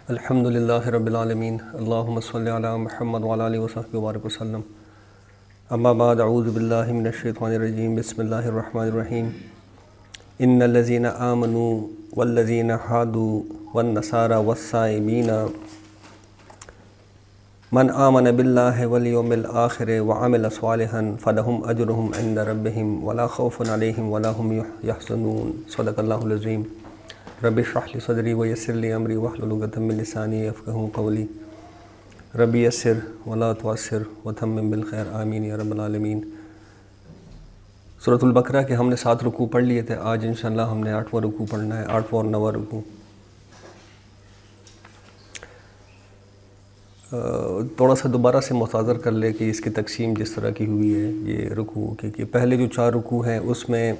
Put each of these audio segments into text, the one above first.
الحمدللہ رب العالمین اللہم صلی علی محمد وعلی آلہ وصحبہ وبارک وسلم اما بعد اعوذ باللہ من الشیطان الرجیم بسم اللہ الرحمن الرحیم ان الذین آمنوا والذین حادوا والنصارى والصائمین من آمن باللہ والیوم الآخر وعمل صالحا فلہم اجرہم عند ربہم ولا خوف علیہم ولا هم یحزنون صدق اللہ العظیم رب اشرح لی صدری ویسر لی امری واحلل عقدۃ من لسانی یفقہوا قولی رب یسر ولا تعسر وتمم بالخیر آمین یا رب العالمین۔ سورۃ البقرہ کے ہم نے 7 رکوع پڑھ لیے تھے، آج انشاءاللہ ہم نے 8واں رکوع پڑھنا ہے، 8واں اور 9واں رکوع۔ تھوڑا سا دوبارہ سے مستحضر کر لے کہ اس کی تقسیم جس طرح کی ہوئی ہے یہ رکوع کہ پہلے جو 4 رکوع ہیں اس میں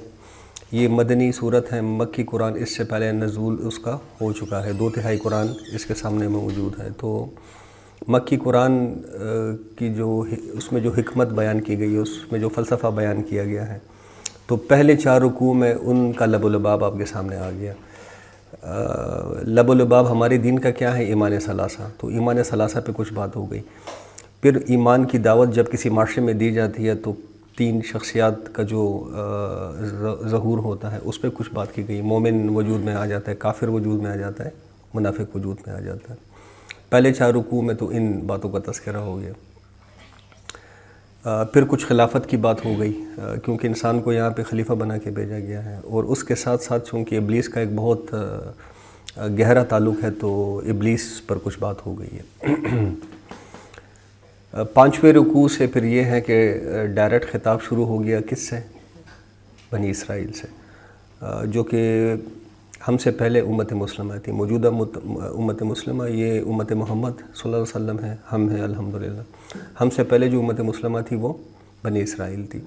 یہ مدنی صورت ہے، مکی قرآن اس سے پہلے نزول اس کا ہو چکا ہے، 2/3 قرآن اس کے سامنے موجود ہے۔ تو مکی قرآن کی جو اس میں جو حکمت بیان کی گئی ہے، اس میں جو فلسفہ بیان کیا گیا ہے، تو پہلے 4 رکوع میں ان کا لب و لباب آپ کے سامنے آ گیا۔ لب و لباب ہمارے دین کا کیا ہے؟ ایمان ثلاثہ۔ تو ایمان ثلاثہ پہ کچھ بات ہو گئی۔ پھر ایمان کی دعوت جب کسی معاشرے میں دی جاتی ہے تو 3 شخصیات کا جو ظہور ہوتا ہے اس پہ کچھ بات کی گئی۔ مومن وجود میں آ جاتا ہے، کافر وجود میں آ جاتا ہے، منافق وجود میں آ جاتا ہے۔ پہلے 4 رکوع میں تو ان باتوں کا تذکرہ ہو گیا۔ پھر کچھ خلافت کی بات ہو گئی، کیونکہ انسان کو یہاں پہ خلیفہ بنا کے بھیجا گیا ہے، اور اس کے ساتھ ساتھ چونکہ ابلیس کا ایک بہت گہرا تعلق ہے تو ابلیس پر کچھ بات ہو گئی ہے۔ 5ویں رکوع سے پھر یہ ہے کہ ڈائریکٹ خطاب شروع ہو گیا کس سے؟ بنی اسرائیل سے، جو کہ ہم سے پہلے امت مسلمہ تھی۔ موجودہ امت مسلمہ یہ امت محمد صلی اللہ علیہ وسلم ہے، ہم ہیں الحمدللہ۔ ہم سے پہلے جو امت مسلمہ تھی وہ بنی اسرائیل تھی۔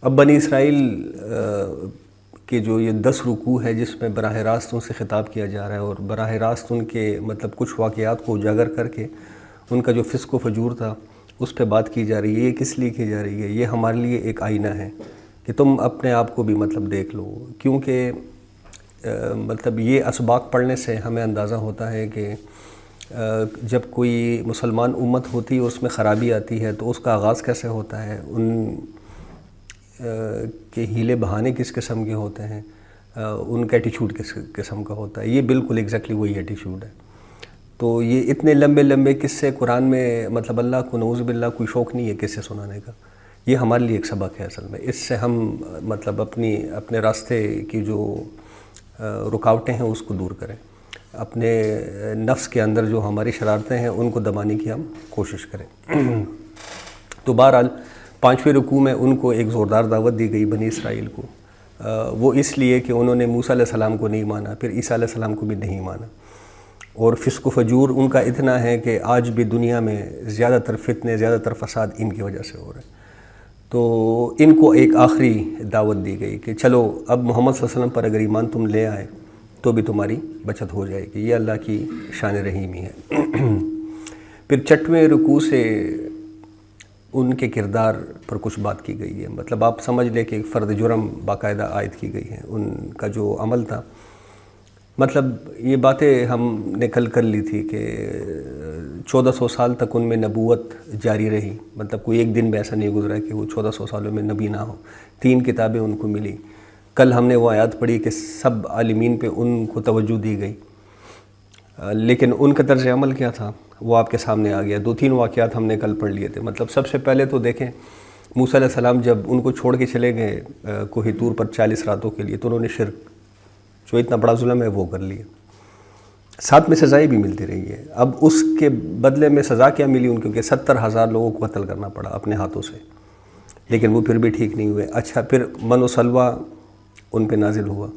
اب بنی اسرائیل کے جو یہ 10 رکوع ہے جس میں براہ راست ان سے خطاب کیا جا رہا ہے، اور براہ راست ان کے مطلب کچھ واقعات کو اجاگر کر کے ان کا جو فسق و فجور تھا اس پہ بات کی جا رہی ہے۔ یہ کس لیے کی جا رہی ہے؟ یہ ہمارے لیے ایک آئینہ ہے کہ تم اپنے آپ کو بھی مطلب دیکھ لو، کیونکہ مطلب یہ اسباق پڑھنے سے ہمیں اندازہ ہوتا ہے کہ جب کوئی مسلمان امت ہوتی ہے اس میں خرابی آتی ہے تو اس کا آغاز کیسے ہوتا ہے، ان کے ہیلے بہانے کس قسم کے ہوتے ہیں، ان کا ایٹیچیوڈ کس قسم کا ہوتا ہے۔ یہ بالکل ایگزیکٹلی وہی ایٹیچیوڈ ہے۔ تو یہ اتنے لمبے لمبے قصے قرآن میں مطلب اللہ کو نعوذ باللہ کوئی شوق نہیں ہے قصے سنانے کا۔ یہ ہمارے لیے ایک سبق ہے اصل میں۔ اس سے ہم مطلب اپنے راستے کی جو رکاوٹیں ہیں اس کو دور کریں، اپنے نفس کے اندر جو ہماری شرارتیں ہیں ان کو دبانے کی ہم کوشش کریں۔ تو بہرحال 5ویں رکوع میں ان کو ایک زوردار دعوت دی گئی بنی اسرائیل کو، وہ اس لیے کہ انہوں نے موسیٰ علیہ السلام کو نہیں مانا، پھر عیسیٰ علیہ السلام کو بھی نہیں مانا، اور فسق و فجور ان کا اتنا ہے کہ آج بھی دنیا میں زیادہ تر فتنے، زیادہ تر فساد ان کی وجہ سے ہو رہے ہیں۔ تو ان کو ایک آخری دعوت دی گئی کہ چلو اب محمد صلی اللہ علیہ وسلم پر اگر ایمان تم لے آئے تو بھی تمہاری بچت ہو جائے گی۔ یہ اللہ کی شان رحیمی ہے۔ پھر 6ویں رکوع سے ان کے کردار پر کچھ بات کی گئی ہے، مطلب آپ سمجھ لیں کہ فرد جرم باقاعدہ عائد کی گئی ہیں، ان کا جو عمل تھا۔ مطلب یہ باتیں ہم نے کل کر لی تھی کہ 1400 سال تک ان میں نبوت جاری رہی، مطلب کوئی ایک دن بھی ایسا نہیں گزرا کہ وہ 1400 سالوں میں نبی نہ ہو۔ 3 کتابیں ان کو ملی۔ کل ہم نے وہ آیات پڑھی کہ سب عالمین پہ ان کو توجہ دی گئی، لیکن ان کا طرز عمل کیا تھا وہ آپ کے سامنے آ گیا۔ 2-3 واقعات ہم نے کل پڑھ لیے تھے۔ مطلب سب سے پہلے تو دیکھیں موسیٰ علیہ السلام جب ان کو چھوڑ کے چلے گئے کوہ طور پر 40 راتوں کے لیے، تو انہوں نے شرک، جو اتنا بڑا ظلم ہے وہ کر لیا۔ ساتھ میں سزائیں بھی ملتی رہی ہے۔ اب اس کے بدلے میں سزا کیا ملی ان کو کہ 70,000 لوگوں کو قتل کرنا پڑا اپنے ہاتھوں سے، لیکن وہ پھر بھی ٹھیک نہیں ہوئے۔ اچھا، پھر من و سلوہ ان پہ نازل ہوا،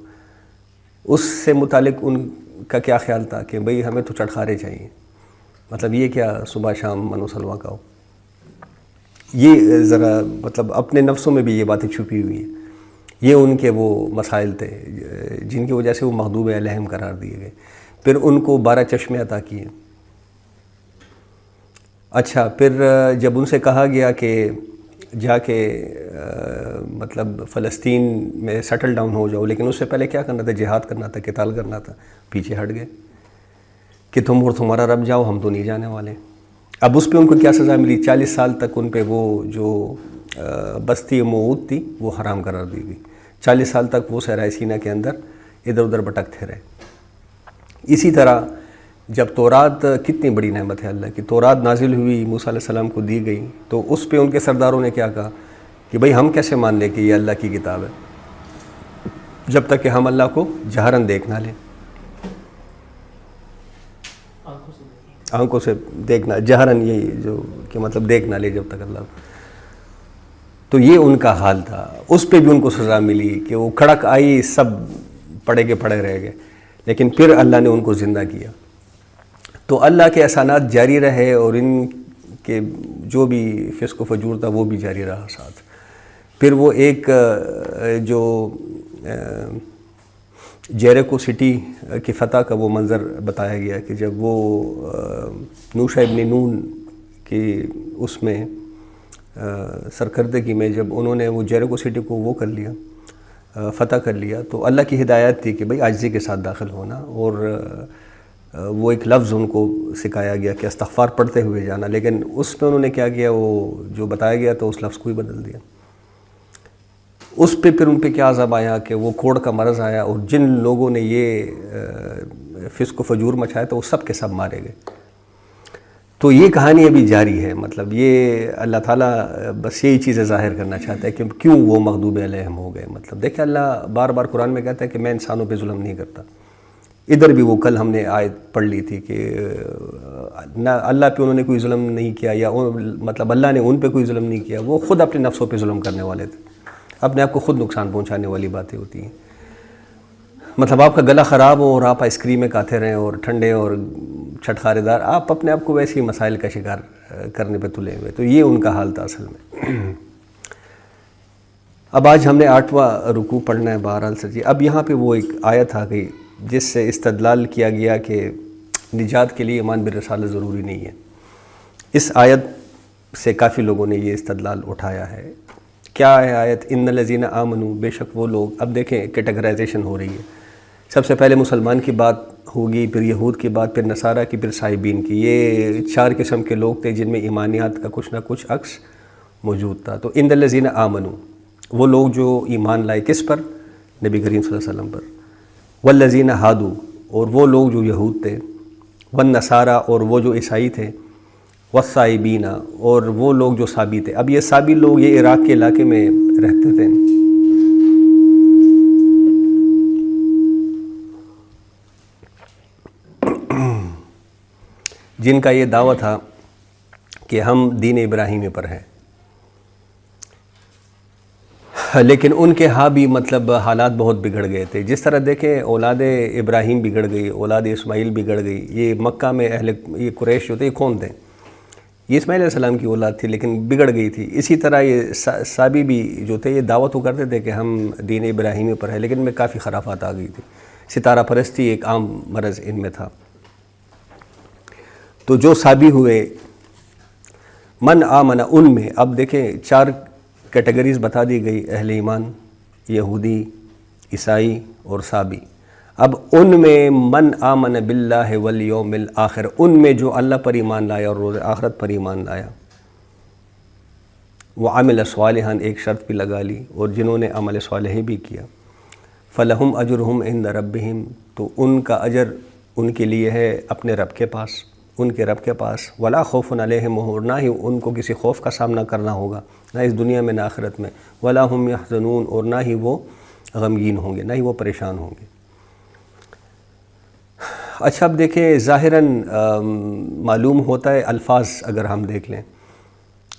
اس سے متعلق ان کا کیا خیال تھا کہ بھئی ہمیں تو چٹخارے چاہیے، مطلب یہ کیا صبح شام من و سلوہ کا ہو۔ یہ ذرا مطلب اپنے نفسوں میں بھی یہ باتیں چھپی ہوئی ہیں۔ یہ ان کے وہ مسائل تھے جن کی وجہ سے وہ مغضوب علیہم قرار دیے گئے۔ پھر ان کو 12 چشمے عطا کیے۔ اچھا، پھر جب ان سے کہا گیا کہ جا کے مطلب فلسطین میں سیٹل ڈاؤن ہو جاؤ، لیکن اس سے پہلے کیا کرنا تھا؟ جہاد کرنا تھا، قتال کرنا تھا، پیچھے ہٹ گئے۔ کہ تم اور تمہارا رب جاؤ، ہم تو نہیں جانے والے۔ اب اس پہ ان کو کیا سزا ملی؟ 40 سال تک ان پہ وہ جو بستی موعود تھی وہ حرام قرار دی گئی۔ 40 سال تک وہ صحرائے سینا کے اندر ادھر ادھر بھٹکتے رہے۔ اسی طرح جب تورات، کتنی بڑی نعمت ہے اللہ کی، تورات نازل ہوئی، موسیٰ علیہ السلام کو دی گئی، تو اس پہ ان کے سرداروں نے کیا کہا کہ بھئی ہم کیسے مان لیں کہ یہ اللہ کی کتاب ہے جب تک کہ ہم اللہ کو جہراً دیکھ نہ لیں، آنکھوں سے دیکھنا، جہراً یہ جو کہ مطلب دیکھ نہ لے جب تک اللہ۔ تو یہ ان کا حال تھا۔ اس پہ بھی ان کو سزا ملی کہ وہ کھڑک آئی، سب پڑے کے پڑے رہ گئے، لیکن پھر اللہ نے ان کو زندہ کیا۔ تو اللہ کے احسانات جاری رہے اور ان کے جو بھی فسق و فجور تھا وہ بھی جاری رہا ساتھ۔ پھر وہ ایک جو جیریکو سٹی کی فتح کا وہ منظر بتایا گیا کہ جب وہ نوشہ ابن نون کی اس میں سرکردگی میں جب انہوں نے وہ جیریکو سٹی کو وہ کر لیا، فتح کر لیا، تو اللہ کی ہدایت تھی کہ بھئی عاجزی کے ساتھ داخل ہونا، اور وہ ایک لفظ ان کو سکھایا گیا کہ استغفار پڑھتے ہوئے جانا، لیکن اس پہ انہوں نے کیا کیا، وہ جو بتایا گیا تو اس لفظ کو ہی بدل دیا۔ اس پہ پھر ان پہ کیا عذاب آیا کہ وہ کوڑ کا مرض آیا، اور جن لوگوں نے یہ فسق و فجور مچایا تو وہ سب کے سب مارے گئے۔ تو یہ کہانی ابھی جاری ہے، مطلب یہ اللہ تعالیٰ بس یہی چیزیں ظاہر کرنا چاہتا ہے کہ کیوں وہ مغضوب علیہم ہو گئے۔ مطلب دیکھیں اللہ بار بار قرآن میں کہتا ہے کہ میں انسانوں پہ ظلم نہیں کرتا۔ ادھر بھی وہ کل ہم نے آیت پڑھ لی تھی کہ نہ اللہ پہ انہوں نے کوئی ظلم نہیں کیا، یا مطلب اللہ نے ان پہ کوئی ظلم نہیں کیا، وہ خود اپنے نفسوں پہ ظلم کرنے والے تھے، اپنے آپ کو خود نقصان پہنچانے والی باتیں ہوتی ہیں۔ مطلب آپ کا گلا خراب ہو اور آپ آئس کریمیں کھاتے رہیں اور ٹھنڈے اور چھٹخارے دار، آپ اپنے آپ کو ویسے ہی مسائل کا شکار کرنے پہ تلے ہوئے۔ تو یہ ان کا حال تھا اصل میں۔ اب آج ہم نے 8واں رکوع پڑھنا ہے بہرحال سر جی۔ اب یہاں پہ وہ ایک آیت آ گئی جس سے استدلال کیا گیا کہ نجات کے لیے ایمان بالرسالت ضروری نہیں ہے۔ اس آیت سے کافی لوگوں نے یہ استدلال اٹھایا ہے۔ کیا ہے آیت؟ ان الذین آمنوا، بے شک وہ لوگ، اب دیکھیں کیٹیگرائزیشن ہو رہی ہے، سب سے پہلے مسلمان کی بات ہوگی، پھر یہود کی بات، پھر نصارہ کی، پھر صائبین کی۔ یہ 4 قسم کے لوگ تھے جن میں ایمانیات کا کچھ نہ کچھ عکس موجود تھا۔ تو ان الذین آمنوا، وہ لوگ جو ایمان لائے کس پر؟ نبی کریم صلی اللہ علیہ وسلم پر۔ والذین ہادوا، اور وہ لوگ جو یہود تھے، والنصارہ، اور وہ جو عیسائی تھے، والصائبین، اور وہ لوگ جو صابی تھے۔ اب یہ صابی لوگ یہ عراق کے علاقے میں رہتے تھے، جن کا یہ دعویٰ تھا کہ ہم دین ابراہیمی پر ہیں، لیکن ان کے ہاں بھی مطلب حالات بہت بگڑ گئے تھے۔ جس طرح دیکھیں اولاد ابراہیم بگڑ گئی، اولاد اسماعیل بگڑ گئی۔ یہ مکہ میں یہ قریش جو تھے، یہ کون تھے؟ یہ اسماعیل علیہ السلام کی اولاد تھی لیکن بگڑ گئی تھی۔ اسی طرح یہ صابی بھی جو تھے یہ دعوت تو کرتے تھے کہ ہم دین ابراہیمی پر ہیں، لیکن ان میں کافی خرافات آ گئی تھی۔ ستارہ پرستی ایک عام مرض ان میں تھا۔ تو جو صابی ہوئے، من آمن، ان میں اب دیکھیں 4 کیٹیگریز بتا دی گئی، اہل ایمان، یہودی، عیسائی اور صابی۔ اب ان میں من آمن باللہ والیوم الآخر، ان میں جو اللہ پر ایمان لایا اور روز آخرت پر ایمان لایا، وعمل صالحا، ایک شرط بھی لگا لی، اور جنہوں نے عمل صالح بھی کیا، فلہم اجرہم عند ربہم، تو ان کا اجر ان کے لیے ہے اپنے رب کے پاس، ان کے رب کے پاس، ولا خوف علیہم، اور نہ ہی ان کو کسی خوف کا سامنا کرنا ہوگا، نہ اس دنیا میں نہ آخرت میں، ولا ہم یحزنون، اور نہ ہی وہ غمگین ہوں گے، نہ ہی وہ پریشان ہوں گے۔ اچھا اب دیکھیں ظاہراً معلوم ہوتا ہے، الفاظ اگر ہم دیکھ لیں،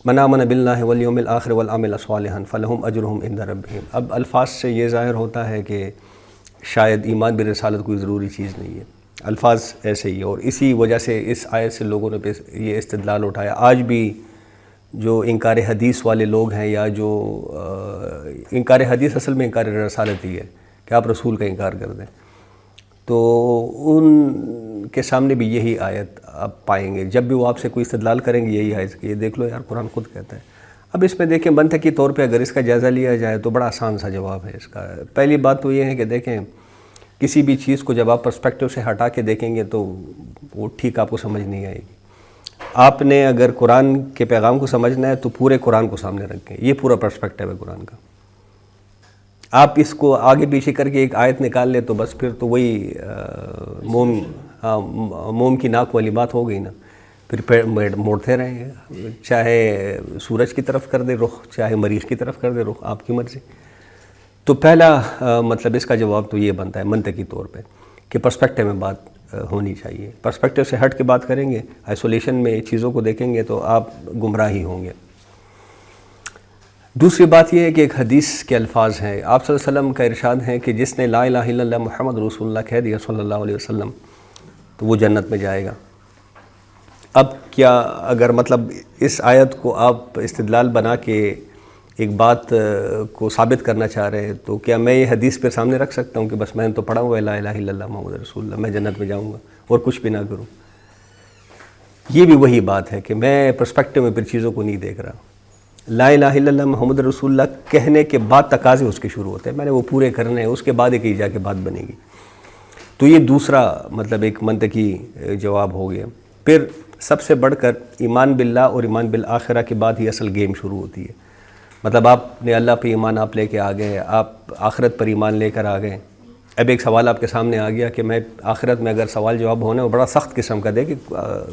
من آمن باللہ والیوم الآخر والعمل صالحا فلہم اجرہم عند ربہم، اب الفاظ سے یہ ظاہر ہوتا ہے کہ شاید ایمان بالرسالت کوئی ضروری چیز نہیں ہے، الفاظ ایسے ہی، اور اسی وجہ سے اس آیت سے لوگوں نے یہ استدلال اٹھایا۔ آج بھی جو انکار حدیث والے لوگ ہیں، یا جو انکار حدیث اصل میں انکار رسالت ہی ہے کہ آپ رسول کا انکار کر دیں، تو ان کے سامنے بھی یہی آیت آپ پائیں گے، جب بھی وہ آپ سے کوئی استدلال کریں گے یہی آیت کہ یہ دیکھ لو یار قرآن خود کہتا ہے۔ اب اس میں دیکھیں منطقی طور پہ اگر اس کا جائزہ لیا جائے تو بڑا آسان سا جواب ہے اس کا۔ پہلی بات تو یہ ہے کہ دیکھیں کسی بھی چیز کو جب آپ پرسپیکٹیو سے ہٹا کے دیکھیں گے تو وہ ٹھیک آپ کو سمجھ نہیں آئے گی. آپ نے اگر قرآن کے پیغام کو سمجھنا ہے تو پورے قرآن کو سامنے رکھیں. یہ پورا پرسپیکٹیو ہے قرآن کا. آپ اس کو آگے پیچھے کر کے ایک آیت نکال لیں تو بس پھر تو وہی موم کی ناک والی بات ہو گئی نا. پھر موڑتے رہیں، چاہے سورج کی طرف کر دے رخ، چاہے مریخ کی طرف کر دے رخ، آپ کی مرضی. تو پہلا مطلب اس کا جواب تو یہ بنتا ہے منطقی طور پہ کہ پرسپیکٹیو میں بات ہونی چاہیے. پرسپیکٹیو سے ہٹ کے بات کریں گے، آئسولیشن میں چیزوں کو دیکھیں گے تو آپ گمراہ ہی ہوں گے. دوسری بات یہ ہے کہ ایک حدیث کے الفاظ ہیں. آپ صلی اللہ علیہ وسلم کا ارشاد ہے کہ جس نے لا الہ الا اللہ محمد رسول اللہ کہہ دیا صلی اللہ علیہ وسلم تو وہ جنت میں جائے گا. اب کیا اگر مطلب اس آیت کو آپ استدلال بنا کے ایک بات کو ثابت کرنا چاہ رہے ہیں تو کیا میں یہ حدیث پہ سامنے رکھ سکتا ہوں کہ بس میں نے تو پڑھا ہوا ہے لا الہ الا اللہ محمد رسول اللہ، میں جنت میں جاؤں گا اور کچھ بھی نہ کروں؟ یہ بھی وہی بات ہے کہ میں پرسپیکٹیو میں پھر چیزوں کو نہیں دیکھ رہا. لا الہ الا اللہ محمد رسول اللہ کہنے کے بعد تقاضے اس کے شروع ہوتے ہیں، میں نے وہ پورے کرنے ہیں، اس کے بعد ایک جا کے بات بنے گی. تو یہ دوسرا مطلب ایک منطقی جواب ہو گیا. پھر سب سے بڑھ کر ایمان باللہ اور ایمان بالآخرہ کے بعد ہی اصل گیم شروع ہوتی ہے. مطلب آپ نے اللہ پہ ایمان آپ لے کے آ گئے، آپ آخرت پر ایمان لے کر آ گئے. اب ایک سوال آپ کے سامنے آ گیا کہ میں آخرت میں اگر سوال جواب ہونا ہے وہ بڑا سخت قسم کا دے کہ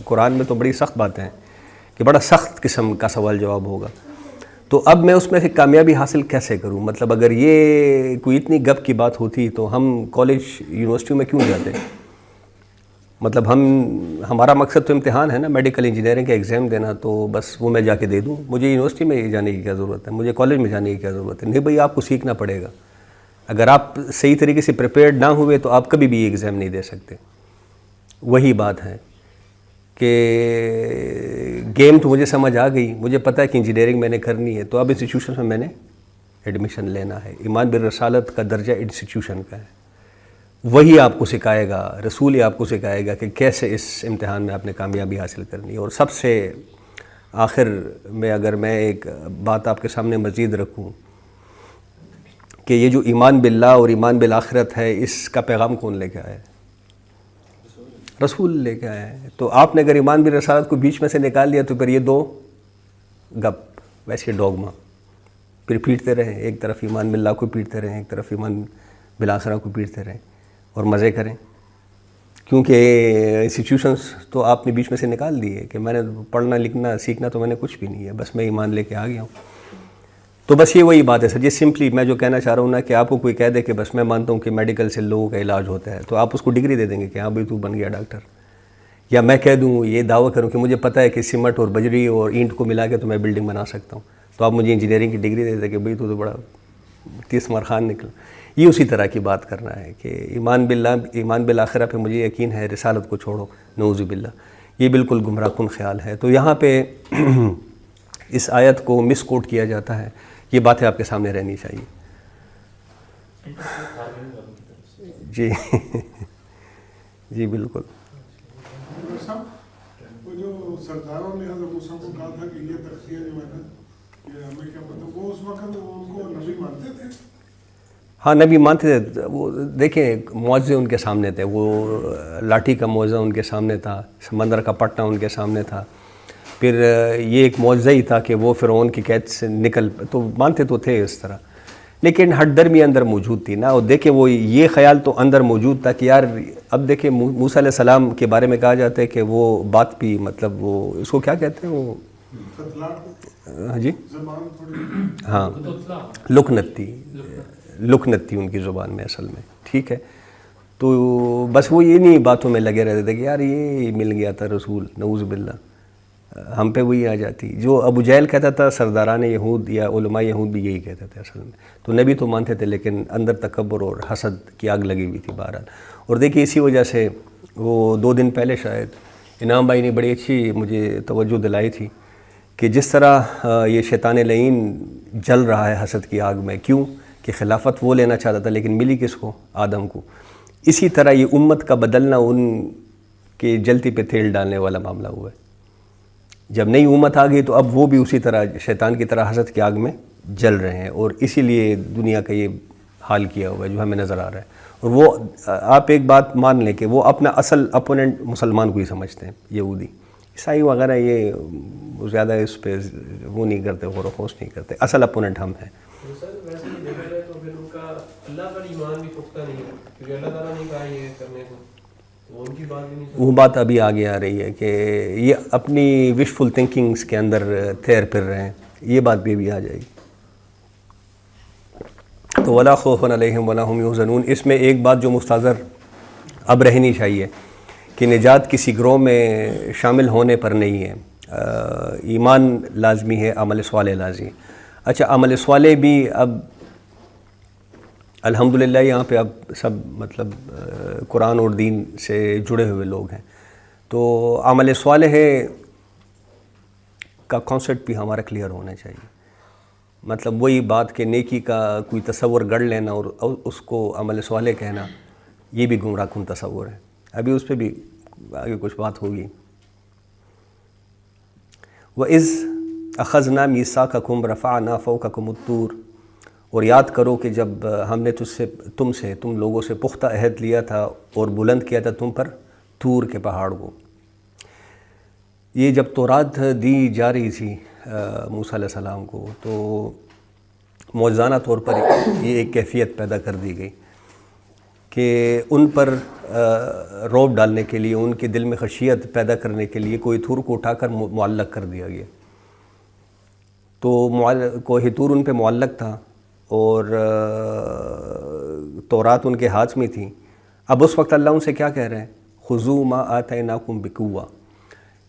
قرآن میں تو بڑی سخت باتیں ہیں کہ بڑا سخت قسم کا سوال جواب ہوگا. تو اب میں اس میں سے کامیابی حاصل کیسے کروں؟ مطلب اگر یہ کوئی اتنی گپ کی بات ہوتی تو ہم کالج یونیورسٹیوں میں کیوں جاتے؟ مطلب ہمارا مقصد تو امتحان ہے نا، میڈیکل انجینئرنگ کا ایگزام دینا، تو بس وہ میں جا کے دے دوں. مجھے یونیورسٹی میں جانے کی کیا ضرورت ہے؟ مجھے کالج میں جانے کی کیا ضرورت ہے؟ نہیں بھئی، آپ کو سیکھنا پڑے گا. اگر آپ صحیح طریقے سے پریپیئرڈ نہ ہوئے تو آپ کبھی بھی یہ ایگزام نہیں دے سکتے. وہی بات ہے کہ گیم تو مجھے سمجھ آ گئی، مجھے پتہ ہے کہ انجینئرنگ میں نے کرنی ہے، تو اب انسٹیٹیوشن میں نے ایڈمیشن لینا ہے. ایمان بالرسالت کا درجہ انسٹیٹیوشن کا ہے. وہی آپ کو سکھائے گا، رسول ہی آپ کو سکھائے گا کہ کیسے اس امتحان میں آپ نے کامیابی حاصل کرنی ہے. اور سب سے آخر میں اگر میں ایک بات آپ کے سامنے مزید رکھوں کہ یہ جو ایمان باللہ اور ایمان بالآخرت ہے، اس کا پیغام کون لے کے آیا ہے؟ رسول لے کے آیا ہے. تو آپ نے اگر ایمان بالرسالت کو بیچ میں سے نکال لیا تو پھر یہ دو گپ ویسے ڈوگما پھر پیٹتے رہیں. ایک طرف ایمان باللہ کو پیٹتے رہیں، ایک طرف ایمان بالآخرہ کو پیٹتے رہیں اور مزے کریں. کیونکہ انسٹیٹیوشنز تو آپ نے بیچ میں سے نکال دیے کہ میں نے پڑھنا لکھنا سیکھنا تو میں نے کچھ بھی نہیں ہے، بس میں ایمان لے کے آ گیا ہوں. تو بس یہ وہی بات ہے سر جی. سمپلی میں جو کہنا چاہ رہا ہوں نا کہ آپ کو کوئی کہہ دے کہ بس میں مانتا ہوں کہ میڈیکل سے لوگوں کا علاج ہوتا ہے، تو آپ اس کو ڈگری دے دیں گے کہ ہاں بھائی تو بن گیا ڈاکٹر. یا میں کہہ دوں یہ دعویٰ کروں کہ مجھے پتہ ہے کہ سیمنٹ اور بجری اور اینٹ کو ملا کے تو میں بلڈنگ بنا سکتا ہوں، تو آپ مجھے انجینئرنگ کی ڈگری دے دیں کہ بھائی تو بڑا 30 مار خان نکلا. یہ اسی طرح کی بات کرنا ہے کہ ایمان باللہ ایمان بالآخرہ پہ مجھے یقین ہے، رسالت کو چھوڑو، نعوذ باللہ. یہ بالکل گمراہ کن خیال ہے. تو یہاں پہ اس آیت کو مس کوٹ کیا جاتا ہے. یہ باتیں آپ کے سامنے رہنی چاہیے. جی جی بالکل. وہ جو سرداروں نے حضرت موسیٰ کو کہا تھا کہ یہ تخفیہ جو ہے نا یہ ہمیں کیا پتہ، وہ اس وقت ان کو نبی مانتے تھے؟ ہاں نبی مانتے تھے. وہ دیکھیں معجزے ان کے سامنے تھے. وہ لاٹھی کا معجزہ ان کے سامنے تھا، سمندر کا پٹنا ان کے سامنے تھا. پھر یہ ایک معجزہ ہی تھا کہ وہ فرعون کی قید سے نکل، تو مانتے تو تھے اس طرح. لیکن ہٹ درمی اندر موجود تھی نا. اور دیکھیں وہ یہ خیال تو اندر موجود تھا کہ یار اب دیکھیں موسیٰ علیہ السلام کے بارے میں کہا جاتا ہے کہ وہ بات بھی مطلب وہ اس کو کیا کہتے ہیں وہ ہاں جی ہاں لکنت تھی ان کی زبان میں اصل میں. ٹھیک ہے. تو بس وہ یہ نہیں باتوں میں لگے رہتے تھے کہ یار یہ مل گیا تھا رسول، نعوذ باللہ ہم پہ وہی آ جاتی. جو ابو جہل کہتا تھا سرداران یہود یا علماء یہود بھی یہی کہتے تھے اصل میں. تو نبی تو مانتے تھے لیکن اندر تکبر اور حسد کی آگ لگی ہوئی تھی بہرحال. اور دیکھیے اسی وجہ سے وہ 2 دن پہلے شاید انعام بھائی نے بڑی اچھی مجھے توجہ دلائی تھی کہ جس طرح یہ شیطان لعین جل رہا ہے حسد کی آگ میں. کیوں کہ خلافت وہ لینا چاہتا تھا لیکن ملی کس کو؟ آدم کو. اسی طرح یہ امت کا بدلنا ان کے جلتی پہ تیل ڈالنے والا معاملہ ہوا ہے. جب نئی امت آ گئی تو اب وہ بھی اسی طرح شیطان کی طرح حسد کی آگ میں جل رہے ہیں. اور اسی لیے دنیا کا یہ حال کیا ہوا ہے جو ہمیں نظر آ رہا ہے. اور وہ آپ ایک بات مان لیں کہ وہ اپنا اصل اپوننٹ مسلمان کو ہی سمجھتے ہیں، یہودی عیسائی وغیرہ یہ زیادہ اس پہ وہ نہیں کرتے، غور و خوض نہیں کرتے، اصل اپوننٹ ہم ہیں۔ سر ویسے ہی دیکھا جائے تو پھر ان کا اللہ پر ایمان بھی پختہ نہیں ہے، کیونکہ اللہ تعالیٰ نے کہا یہ کرنے کو، تو ان کی بات بھی نہیں سنتے۔ وہ بات ابھی آگے آ رہی ہے کہ یہ اپنی وشفل تھنکنگز کے اندر تیر پھر رہے ہیں، یہ بات بھی آ جائے گی۔ تو ولا خوف علیہم ولا ہم یحزنون، اس میں ایک بات جو مستحضر اب رہنی چاہیے کہ نجات کسی گروہ میں شامل ہونے پر نہیں ہے، ایمان لازمی ہے، عمل صالح لازمی ہے۔ اچھا، عمل صالح بھی اب الحمدللہ یہاں پہ اب سب مطلب قرآن اور دین سے جڑے ہوئے لوگ ہیں، تو عمل صالح کا کانسیپٹ بھی ہمارا کلیئر ہونا چاہیے۔ مطلب وہی بات کہ نیکی کا کوئی تصور گڑھ لینا اور اس کو عمل صالح کہنا، یہ بھی گمراہ کن تصور ہے۔ ابھی اس پہ بھی آگے کچھ بات ہوگی۔ وَإِذْ أَخَذْنَا مِيثَاقَكُمْ رَفَعْنَا فَوْقَكُمُ الطُّورَ، اور یاد کرو کہ جب ہم نے تم لوگوں سے پختہ عہد لیا تھا اور بلند کیا تھا تم پر طور کے پہاڑ کو۔ یہ جب تورات دی جا رہی تھی موسیٰ علیہ السلام کو، تو معجزانہ طور پر یہ ایک کیفیت پیدا کر دی گئی کہ ان پر رعب ڈالنے کے لیے، ان کے دل میں خشیت پیدا کرنے کے لیے کوہ طور کو اٹھا کر معلق کر دیا گیا۔ تو کوہ طور ان پہ معلق تھا اور تورات ان کے ہاتھ میں تھی۔ اب اس وقت اللہ ان سے کیا کہہ رہے ہیں؟ خذوا ما آتیناکم بقوہ،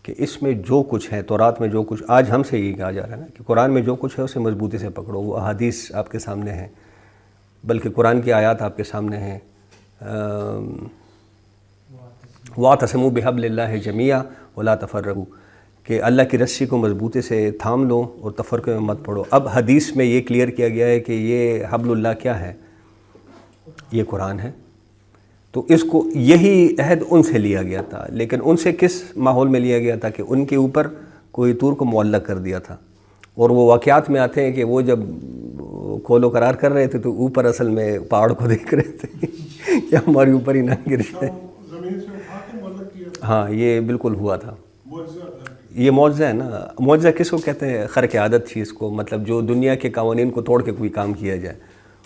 کہ اس میں جو کچھ ہے، تورات میں جو کچھ، آج ہم سے یہ کہا جا رہا ہے نا کہ قرآن میں جو کچھ ہے اسے مضبوطی سے پکڑو۔ وہ احادیث آپ کے سامنے ہیں، بلکہ قرآن کی آیات آپ کے سامنے ہیں۔ وَاعْتَصِمُوا بِحَبْلِ اللَّهِ جَمِيعًا وَلَا تَفَرَّقُوا، کہ اللہ کی رسی کو مضبوطی سے تھام لو اور تفرقے میں مت پڑو۔ اب حدیث میں یہ کلیئر کیا گیا ہے کہ یہ حبل اللہ کیا ہے؟ یہ قرآن ہے۔ تو اس کو یہی عہد ان سے لیا گیا تھا، لیکن ان سے کس ماحول میں لیا گیا تھا کہ ان کے اوپر کوہ طور کو معلق کر دیا تھا۔ اور وہ واقعات میں آتے ہیں کہ وہ جب کھول و قرار کر رہے تھے تو اوپر اصل میں پہاڑ کو دیکھ رہے تھے کہ ہمارے اوپر ہی نہ گر جائے۔ زمین سے اٹھا کے معلق کیا تھا۔ ہاں، یہ بالکل ہوا تھا۔ معجزہ تھا۔ یہ معجزہ ہے نا۔ معجزہ کس کو کہتے ہیں؟ خرق عادت چیز کو، مطلب جو دنیا کے قوانین کو توڑ کے کوئی کام کیا جائے،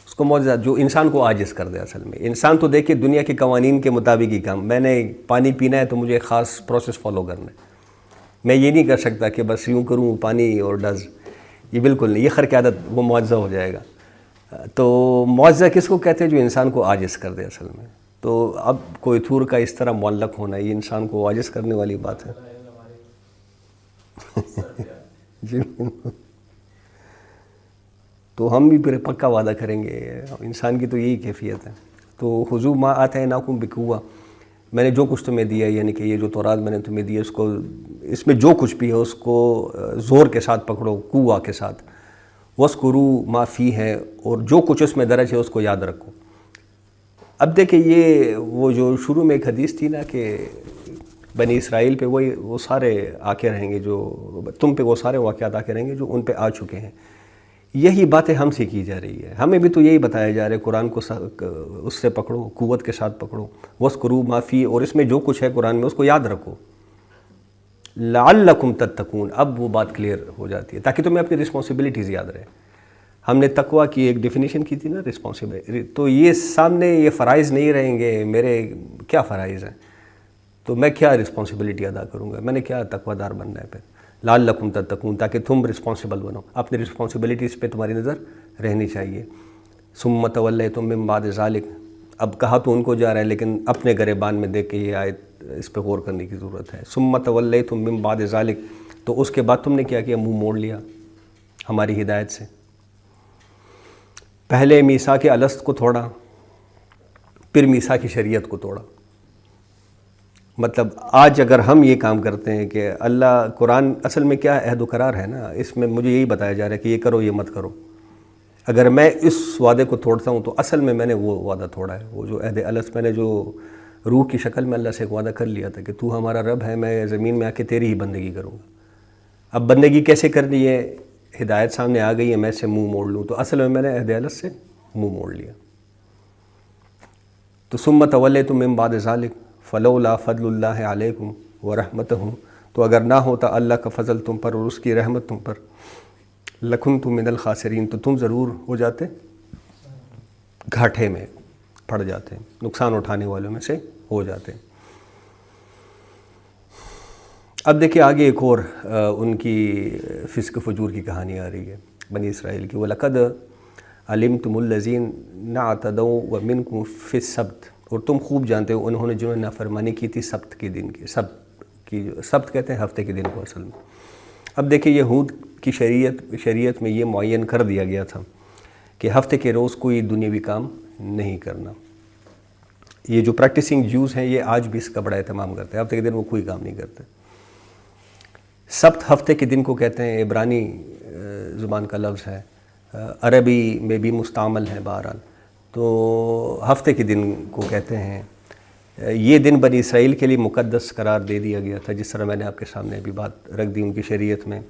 اس کو معجزہ، جو انسان کو عاجز کر دے۔ اصل میں انسان تو دیکھے دنیا کے قوانین کے مطابق ہی کام، میں نے پانی پینا ہے تو مجھے ایک خاص پروسیس فالو کرنا ہے، میں یہ نہیں کر سکتا کہ بس یوں کروں پانی اور ڈز، یہ بالکل نہیں، یہ خرق عادت، وہ معجزہ ہو جائے گا۔ تو معجزہ کس کو کہتے ہیں؟ جو انسان کو عاجز کر دے اصل میں۔ تو اب کوہ طور کا اس طرح معلق ہونا، یہ انسان کو عاجز کرنے والی بات ہے۔ جی، تو ہم بھی پھر پکا وعدہ کریں گے، انسان کی تو یہی کیفیت ہے۔ تو خذوا ما آتیناکم بقوہ، میں نے جو کچھ تمہیں دیا، یعنی کہ یہ جو تورات میں نے تمہیں دیا، اس میں جو کچھ بھی ہے اس کو زور کے ساتھ پکڑو، قوہ کے ساتھ۔ وَاذْكُرُوا مَا فِيهِ ہے، اور جو کچھ اس میں درج ہے اس کو یاد رکھو۔ اب دیکھیں یہ وہ جو شروع میں ایک حدیث تھی نا کہ بنی اسرائیل پہ وہ سارے آ کے رہیں گے، جو تم پہ وہ سارے واقعات آ کے رہیں گے جو ان پہ آ چکے ہیں۔ یہی باتیں ہم سے کی جا رہی ہے، ہمیں بھی تو یہی بتایا جا رہا ہے، قرآن کو اس سے پکڑو، قوت کے ساتھ پکڑو۔ وَاذْكُرُوا مَا فِيهِ، اور اس میں جو کچھ ہے قرآن میں اس کو یاد رکھو۔ لَعَلَّكُمْ تَتَّقُونَ، اب وہ بات کلیئر ہو جاتی ہے تاکہ تمہیں اپنی رسپانسبلٹیز یاد رہے۔ ہم نے تقویٰ کی ایک ڈیفینیشن کی تھی نا، رسپانسبلٹی، تو یہ سامنے یہ فرائض نہیں رہیں گے، میرے کیا فرائض ہیں، تو میں کیا رسپانسبلٹی ادا کروں گا، میں نے کیا تقویٰ دار بننا ہے پھر۔ لعلکم تتقون، تاکہ تم رسپانسبل بنو، اپنی رسپانسبلٹیز پہ تمہاری نظر رہنی چاہیے۔ ثم تولیتم من بعد ذلک، اب کہا تو ان کو جا رہا ہے لیکن اپنے گریبان میں دیکھ کے یہ آیت اس پہ غور کرنے کی ضرورت ہے۔ ثم تولیتم من بعد ذلک، تو اس کے بعد تم نے کیا کیا؟ منہ موڑ لیا ہماری ہدایت سے۔ پہلے میثاق الست کو توڑا، پھر میثاق شریعت کو توڑا۔ مطلب آج اگر ہم یہ کام کرتے ہیں کہ اللہ قرآن اصل میں کیا عہد و قرار ہے نا، اس میں مجھے یہی بتایا جا رہا ہے کہ یہ کرو یہ مت کرو، اگر میں اس وعدے کو توڑتا ہوں تو اصل میں میں نے وہ وعدہ توڑا ہے، وہ جو عہد الست میں نے جو روح کی شکل میں اللہ سے ایک وعدہ کر لیا تھا کہ تو ہمارا رب ہے، میں زمین میں آ کے تیری ہی بندگی کروں گا۔ اب بندگی کیسے کرنی ہے؟ ہدایت سامنے آ گئی ہے، میں اس سے منہ موڑ لوں، تو اصل میں نے عہد الست سے منہ موڑ لیا۔ تو ثم تولیتم من بعد ذلک فلولا فضل اللہ علیکم ورحمتہ، تو اگر نہ ہوتا اللہ کا فضل تم پر اور اس کی رحمت تم پر، لکنتم من الخاسرین، تو تم ضرور ہو جاتے گھاٹے میں پڑ جاتے، نقصان اٹھانے والوں میں سے ہو جاتے۔ اب دیکھیں آگے ایک اور ان کی فسق فجور کی کہانی آ رہی ہے بنی اسرائیل کی۔ وَلَقَدْ عَلِمْتُمُ الَّذِينَ اعْتَدَوْا وَمِنْكُمْ فِي السَّبْتِ، اور تم خوب جانتے ہو انہوں نے جنہوں نے نافرمانی کی تھی سبت کے دن کی، سبت کہتے ہیں ہفتے کے دن کو اصل میں۔ اب دیکھیں یہود کی شریعت میں یہ معین کر دیا گیا تھا کہ ہفتے کے روز کوئی دنیاوی کام نہیں کرنا۔ یہ جو پریکٹسنگ جوز ہیں یہ آج بھی اس کا بڑا اہتمام کرتے ہیں، ہفتے کے دن وہ کوئی کام نہیں کرتے۔ سبت ہفتے کے دن کو کہتے ہیں، عبرانی زبان کا لفظ ہے، عربی میں بھی مستعمل ہے بہرحال، تو ہفتے کے دن کو کہتے ہیں۔ یہ دن بنی اسرائیل کے لیے مقدس قرار دے دیا گیا تھا، جس طرح میں نے آپ کے سامنے ابھی بات رکھ دی ان کی شریعت میں۔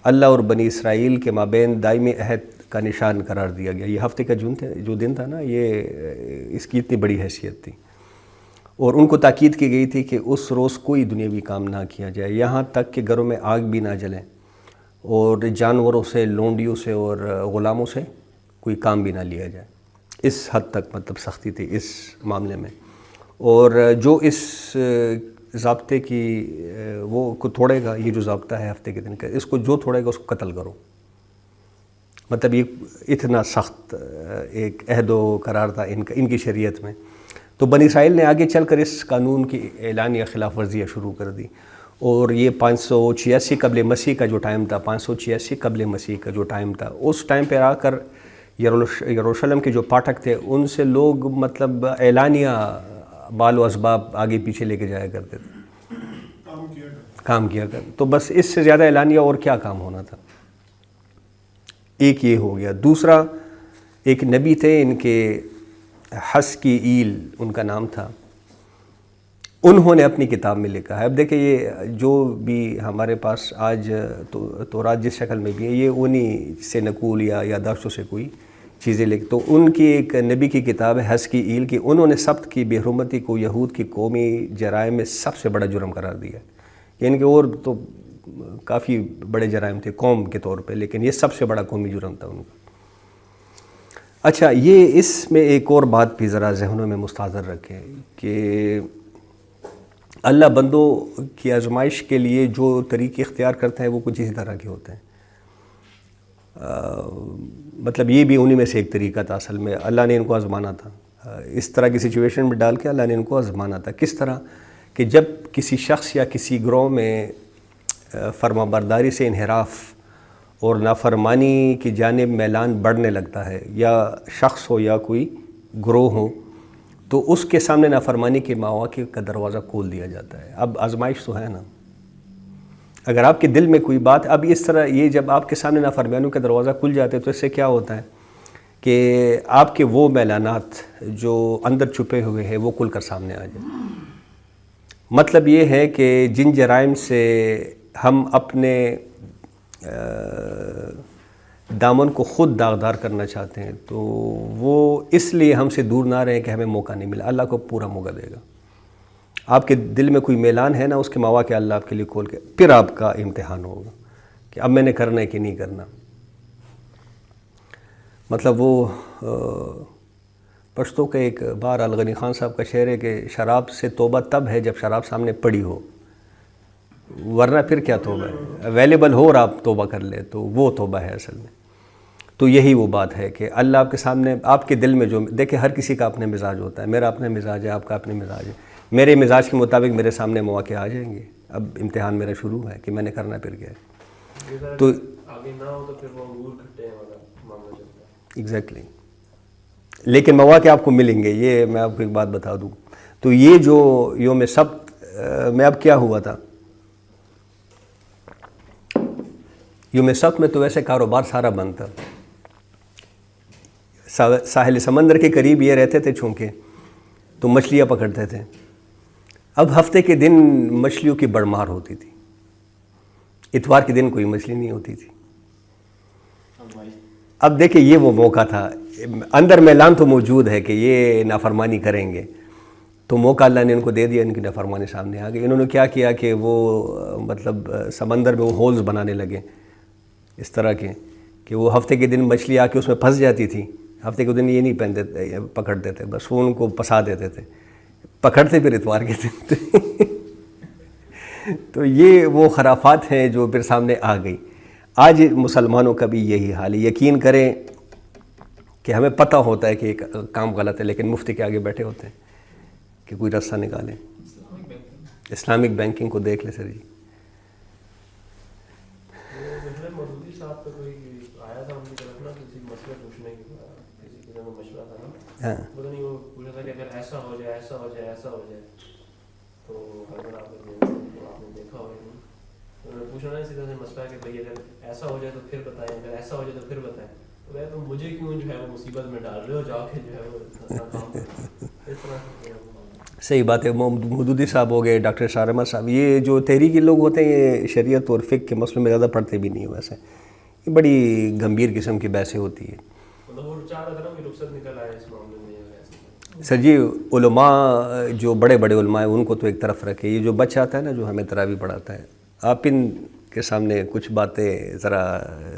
اللہ اور بنی اسرائیل کے مابین دائمی عہد کا نشان قرار دیا گیا۔ یہ ہفتے کا جو دن تھا نا، یہ اس کی اتنی بڑی حیثیت تھی، اور ان کو تاکید کی گئی تھی کہ اس روز کوئی دنیاوی کام نہ کیا جائے، یہاں تک کہ گھروں میں آگ بھی نہ جلیں، اور جانوروں سے، لونڈیوں سے اور غلاموں سے کوئی کام بھی نہ لیا جائے۔ اس حد تک مطلب سختی تھی اس معاملے میں، اور جو اس ضابطے کی وہ کو توڑے گا، یہ جو ضابطہ ہے ہفتے کے دن کا، اس کو جو توڑے گا اس کو قتل کرو۔ مطلب یہ اتنا سخت ایک عہد و قرار تھا ان کی شریعت میں۔ تو بنی اسرائیل نے آگے چل کر اس قانون کی اعلان یا خلاف ورزیاں شروع کر دی، اور یہ 586 قبل مسیح کا جو ٹائم تھا، 586 قبل مسیح کا جو ٹائم تھا، اس ٹائم پہ آ کر یروشلم کے جو پاٹھک تھے ان سے لوگ مطلب اعلانیہ بال و اسباب آگے پیچھے لے کے جایا کرتے تھے، کام کیا کرتے۔ تو بس اس سے زیادہ اعلانیہ اور کیا کام ہونا تھا؟ ایک یہ ہو گیا۔ دوسرا، ایک نبی تھے ان کے، حسقی ایل ان کا نام تھا، انہوں نے اپنی کتاب میں لکھا ہے۔ اب دیکھیں یہ جو بھی ہمارے پاس آج تورات جس شکل میں بھی ہے، یہ انہی سے نقول یا یادداشتوں سے کوئی چیزیں لکھ، تو ان کی ایک نبی کی کتاب ہے حسقی ایل کی، انہوں نے سبت کی بے حرمتی کو یہود کی قومی جرائم میں سب سے بڑا جرم قرار دیا، یعنی کہ اور تو کافی بڑے جرائم تھے قوم کے طور پہ، لیکن یہ سب سے بڑا قومی جرم تھا ان کا۔ اچھا، یہ اس میں ایک اور بات بھی ذرا ذہنوں میں مستحضر رکھیں کہ اللہ بندوں کی آزمائش کے لیے جو طریقے اختیار کرتے ہیں وہ کچھ اسی طرح کے ہوتے ہیں۔ مطلب یہ بھی انہی میں سے ایک طریقہ تھا، اصل میں اللہ نے ان کو آزمانا تھا، اس طرح کی سچویشن میں ڈال کے اللہ نے ان کو آزمانا تھا۔ کس طرح کہ جب کسی شخص یا کسی گروہ میں فرما برداری سے انحراف اور نافرمانی کی جانب میلان بڑھنے لگتا ہے، یا شخص ہو یا کوئی گروہ ہو، تو اس کے سامنے نافرمانی کے مواقع کا دروازہ کھول دیا جاتا ہے۔ اب آزمائش تو ہے نا، اگر آپ کے دل میں کوئی بات، اب اس طرح یہ جب آپ کے سامنے نافرمانیوں کا دروازہ کھل جاتے ہیں تو اس سے کیا ہوتا ہے کہ آپ کے وہ میلانات جو اندر چھپے ہوئے ہیں وہ کھل کر سامنے آ جائیں۔ مطلب یہ ہے کہ جن جرائم سے ہم اپنے دامن کو خود داغدار کرنا چاہتے ہیں، تو وہ اس لیے ہم سے دور نہ رہیں کہ ہمیں موقع نہیں ملا، اللہ کو پورا موقع دے گا۔ آپ کے دل میں کوئی میلان ہے نا، اس کے مواقع اللہ آپ کے لیے کھول کے، پھر آپ کا امتحان ہوگا کہ اب میں نے کرنا ہے کہ نہیں کرنا۔ مطلب وہ پشتو کا ایک بہرحال غنی خان صاحب کا شعر ہے کہ شراب سے توبہ تب ہے جب شراب سامنے پڑی ہو، ورنہ پھر کیا توبہ ہے، اویلیبل ہو اور آپ توبہ کر لیں تو وہ توبہ ہے اصل میں۔ تو یہی وہ بات ہے کہ اللہ آپ کے سامنے، آپ کے دل میں جو، دیکھیں ہر کسی کا اپنا مزاج ہوتا ہے، میرا اپنا مزاج ہے، آپ کا اپنا مزاج ہے، میرے مزاج کے مطابق میرے سامنے مواقع آ جائیں گے، اب امتحان میرا شروع ہے کہ میں نے کرنا پھر کیا ہے۔ تو آگے نہ ہو تو پھر وہ انگور کھٹے ہیں والا معاملہ چلتا ہے۔ ایگزیکٹلی، لیکن مواقع آپ کو ملیں گے۔ یہ میں آپ کو ایک بات بتا دوں، تو یہ جو یوم سبت میں اب کیا ہوا تھا، یوم سبت میں تو ویسے کاروبار سارا بند تھا، ساحل سمندر کے قریب یہ رہتے تھے چونکہ، تو مچھلیاں پکڑتے تھے۔ اب ہفتے کے دن مچھلیوں کی بڑمار ہوتی تھی، اتوار کے دن کوئی مچھلی نہیں ہوتی تھی، اب دیکھیں یہ وہ موقع تھا، اندر میلان تو موجود ہے کہ یہ نافرمانی کریں گے، تو موقع اللہ نے ان کو دے دیا، ان کی نافرمانی سامنے آ گئی۔ انہوں نے کیا کیا کہ وہ مطلب سمندر میں وہ ہولز بنانے لگے اس طرح کے کہ وہ ہفتے کے دن مچھلی آ کے اس میں پھنس جاتی تھی، ہفتے کے دن یہ نہیں پہنتے پکڑتے تھے، بس وہ ان کو پھنسا دیتے تھے، پکڑتے پھر اتوار کے دن تھے۔ تو یہ وہ خرافات ہیں جو پھر سامنے آ گئی۔ آج مسلمانوں کا بھی یہی حال ہے، یقین کریں کہ ہمیں پتہ ہوتا ہے کہ ایک کام غلط ہے، لیکن مفتی کے آگے بیٹھے ہوتے ہیں کہ کوئی راستہ نکالیں۔ اسلامک بینکنگ کو دیکھ لیں سر جی۔ مودودی صاحب کا کوئی آیا تھا ان کی طرف نا کسی مسئلہ پوچھنے کے بعد، کسی قسم کا مشورہ تھا نا، پتہ نہیں وہ پوچھا تھا کہ اگر ایسا ہو جائے ایسا ہو جائے ایسا ہو جائے تو اگر آپ نے دیکھا ہوگا نہیں، تو انہوں نے پوچھا نا اسی طرح سے مسئلہ کہ بھائی اگر ایسا ہو جائے تو پھر بتائیں، اگر ایسا ہو جائے تو پھر بتائیں، تو تو مجھے کیوں جو ہے وہ مصیبت میں ڈال رہے ہو، جا کے جو ہے وہ کام کرو، اس طرح سے۔ صحیح بات ہے، مودودی صاحب ہو گئے، ڈاکٹر شاہ احمد صاحب، یہ جو تحریکی لوگ ہوتے ہیں یہ شریعت اور فقہ کے مسئلوں میں زیادہ پڑھتے بھی نہیں ہیں، ویسے یہ بڑی گمبھیر قسم کی بحثیں ہوتی ہے۔ سر جی علماء جو بڑے بڑے علماء ہیں ان کو تو ایک طرف رکھے، یہ جو بچہ آتا ہے نا جو ہمیں تراویح پڑھاتا ہے، آپ ان کے سامنے کچھ باتیں ذرا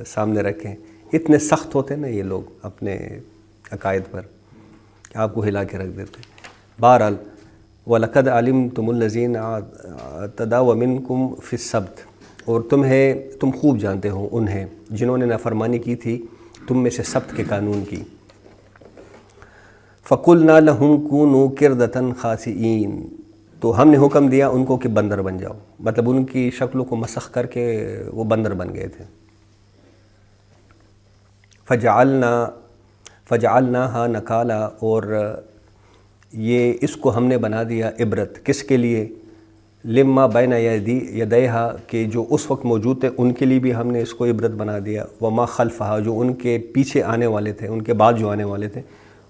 سامنے رکھیں، اتنے سخت ہوتے ہیں نا یہ لوگ اپنے عقائد پر کہ آپ کو ہلا کے رکھ دیتے ہیں۔ بہرحال وَلَقَدْ عَلِمْتُمُ الَّذِينَ اعْتَدَوْا مِنْكُمْ فِي السَّبْتِ، اور تم خوب جانتے ہو انہیں جنہوں نے نافرمانی کی تھی تم میں سے سبت کے قانون کی۔ فَقُلْنَا لَهُمْ كُونُوا قِرْدَةً خَاسِئِينَ، تو ہم نے حکم دیا ان کو کہ بندر بن جاؤ، مطلب ان کی شکلوں کو مسخ کر کے وہ بندر بن گئے تھے۔ فَجَعَلْنَاهَا نَكَالًا، اور یہ اس کو ہم نے بنا دیا عبرت، کس کے لیے؟ لما بین یدیہا، کہ جو اس وقت موجود تھے ان کے لیے بھی ہم نے اس کو عبرت بنا دیا، وما خلفہا، جو ان کے پیچھے آنے والے تھے، ان کے بعد جو آنے والے تھے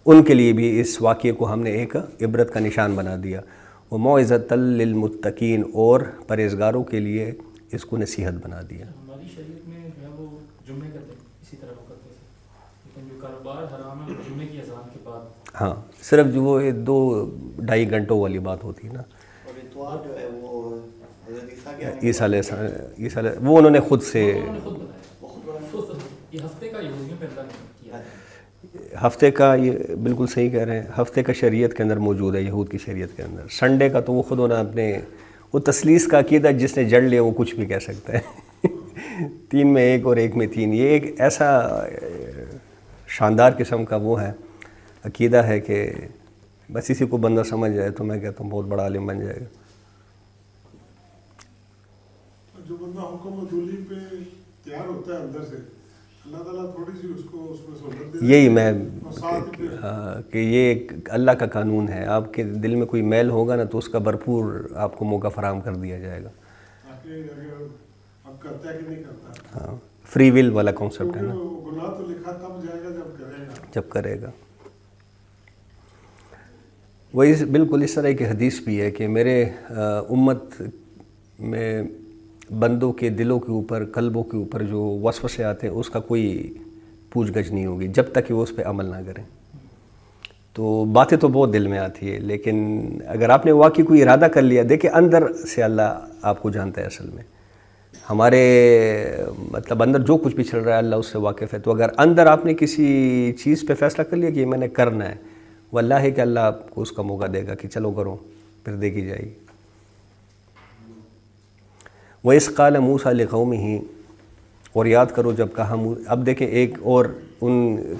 ان کے لیے بھی اس واقعے کو ہم نے ایک عبرت کا نشان بنا دیا، وموعظۃ للمتقین، اور پرہیزگاروں کے لیے اس کو نصیحت بنا دیا۔ ہماری شریعت میں جو ہے وہ جمعے کا دن اسی طرح وقت ہے، لیکن جو کاروبار حرام ہے جمعے کی اذان کے بعد، ہاں صرف جو وہ 2-2.5 گھنٹوں والی بات ہوتی ہے نا، اور اتوار جو ہے وہ حضرت عیسیٰ علیہ وہ انہوں نے خود سے خود بتایا، یہ ہفتے کا یہودیوں پہ اللہ نے کیا ہے۔ ہفتے کا، یہ بالکل صحیح کہہ رہے ہیں، ہفتے کا شریعت کے اندر موجود ہے، یہود کی شریعت کے اندر۔ سنڈے کا تو وہ خود ہونا اپنے وہ تسلیس کا عقیدہ جس نے جڑ لیا وہ کچھ بھی کہہ سکتا ہے 3 میں 1 اور 1 میں 3، یہ ایک ایسا شاندار قسم کا وہ ہے عقیدہ ہے کہ بس اسی کو بندہ سمجھ جائے تو میں کہتا ہوں بہت بڑا عالم بن جائے گا۔ جو بندہ حکم و دولی پہ تیار ہوتا ہے اندر سے، اللہ تعالیٰ تھوڑی سی اس کو اس میں سہولت دے، یہی میں اور کہ یہ ایک اللہ کا قانون ہے، آپ کے دل میں کوئی میل ہوگا نا تو اس کا بھرپور آپ کو موقع فراہم کر دیا جائے گا۔ تاکہ اگر اب کرتا ہے کہ نہیں کرتا، ہاں، فری ول والا کانسیپٹ ہے نا، گناہ تو لکھا تب جائے گا جب کرے گا، جب کرے گا۔ وہی بالکل اس طرح کی حدیث بھی ہے کہ میرے امت میں بندوں کے دلوں کے اوپر، قلبوں کے اوپر جو وسوسے آتے ہیں اس کا کوئی پوچھ گچھ نہیں ہوگی جب تک کہ وہ اس پہ عمل نہ کریں۔ تو باتیں تو بہت دل میں آتی ہے، لیکن اگر آپ نے واقعی کوئی ارادہ کر لیا، دیکھیں اندر سے اللہ آپ کو جانتا ہے، اصل میں ہمارے مطلب اندر جو کچھ بھی چل رہا ہے اللہ اس سے واقف ہے، تو اگر اندر آپ نے کسی چیز پہ فیصلہ کر لیا کہ یہ میں نے کرنا ہے، واللہ ہے کہ اللہ آپ کو اس کا موقع دے گا کہ چلو کرو، پھر دیکھی جائے گی۔ وَإِذْ قَالَ مُوسَىٰ لِقَوْمِهِ، اور یاد کرو جب کہا اب دیکھیں ایک اور ان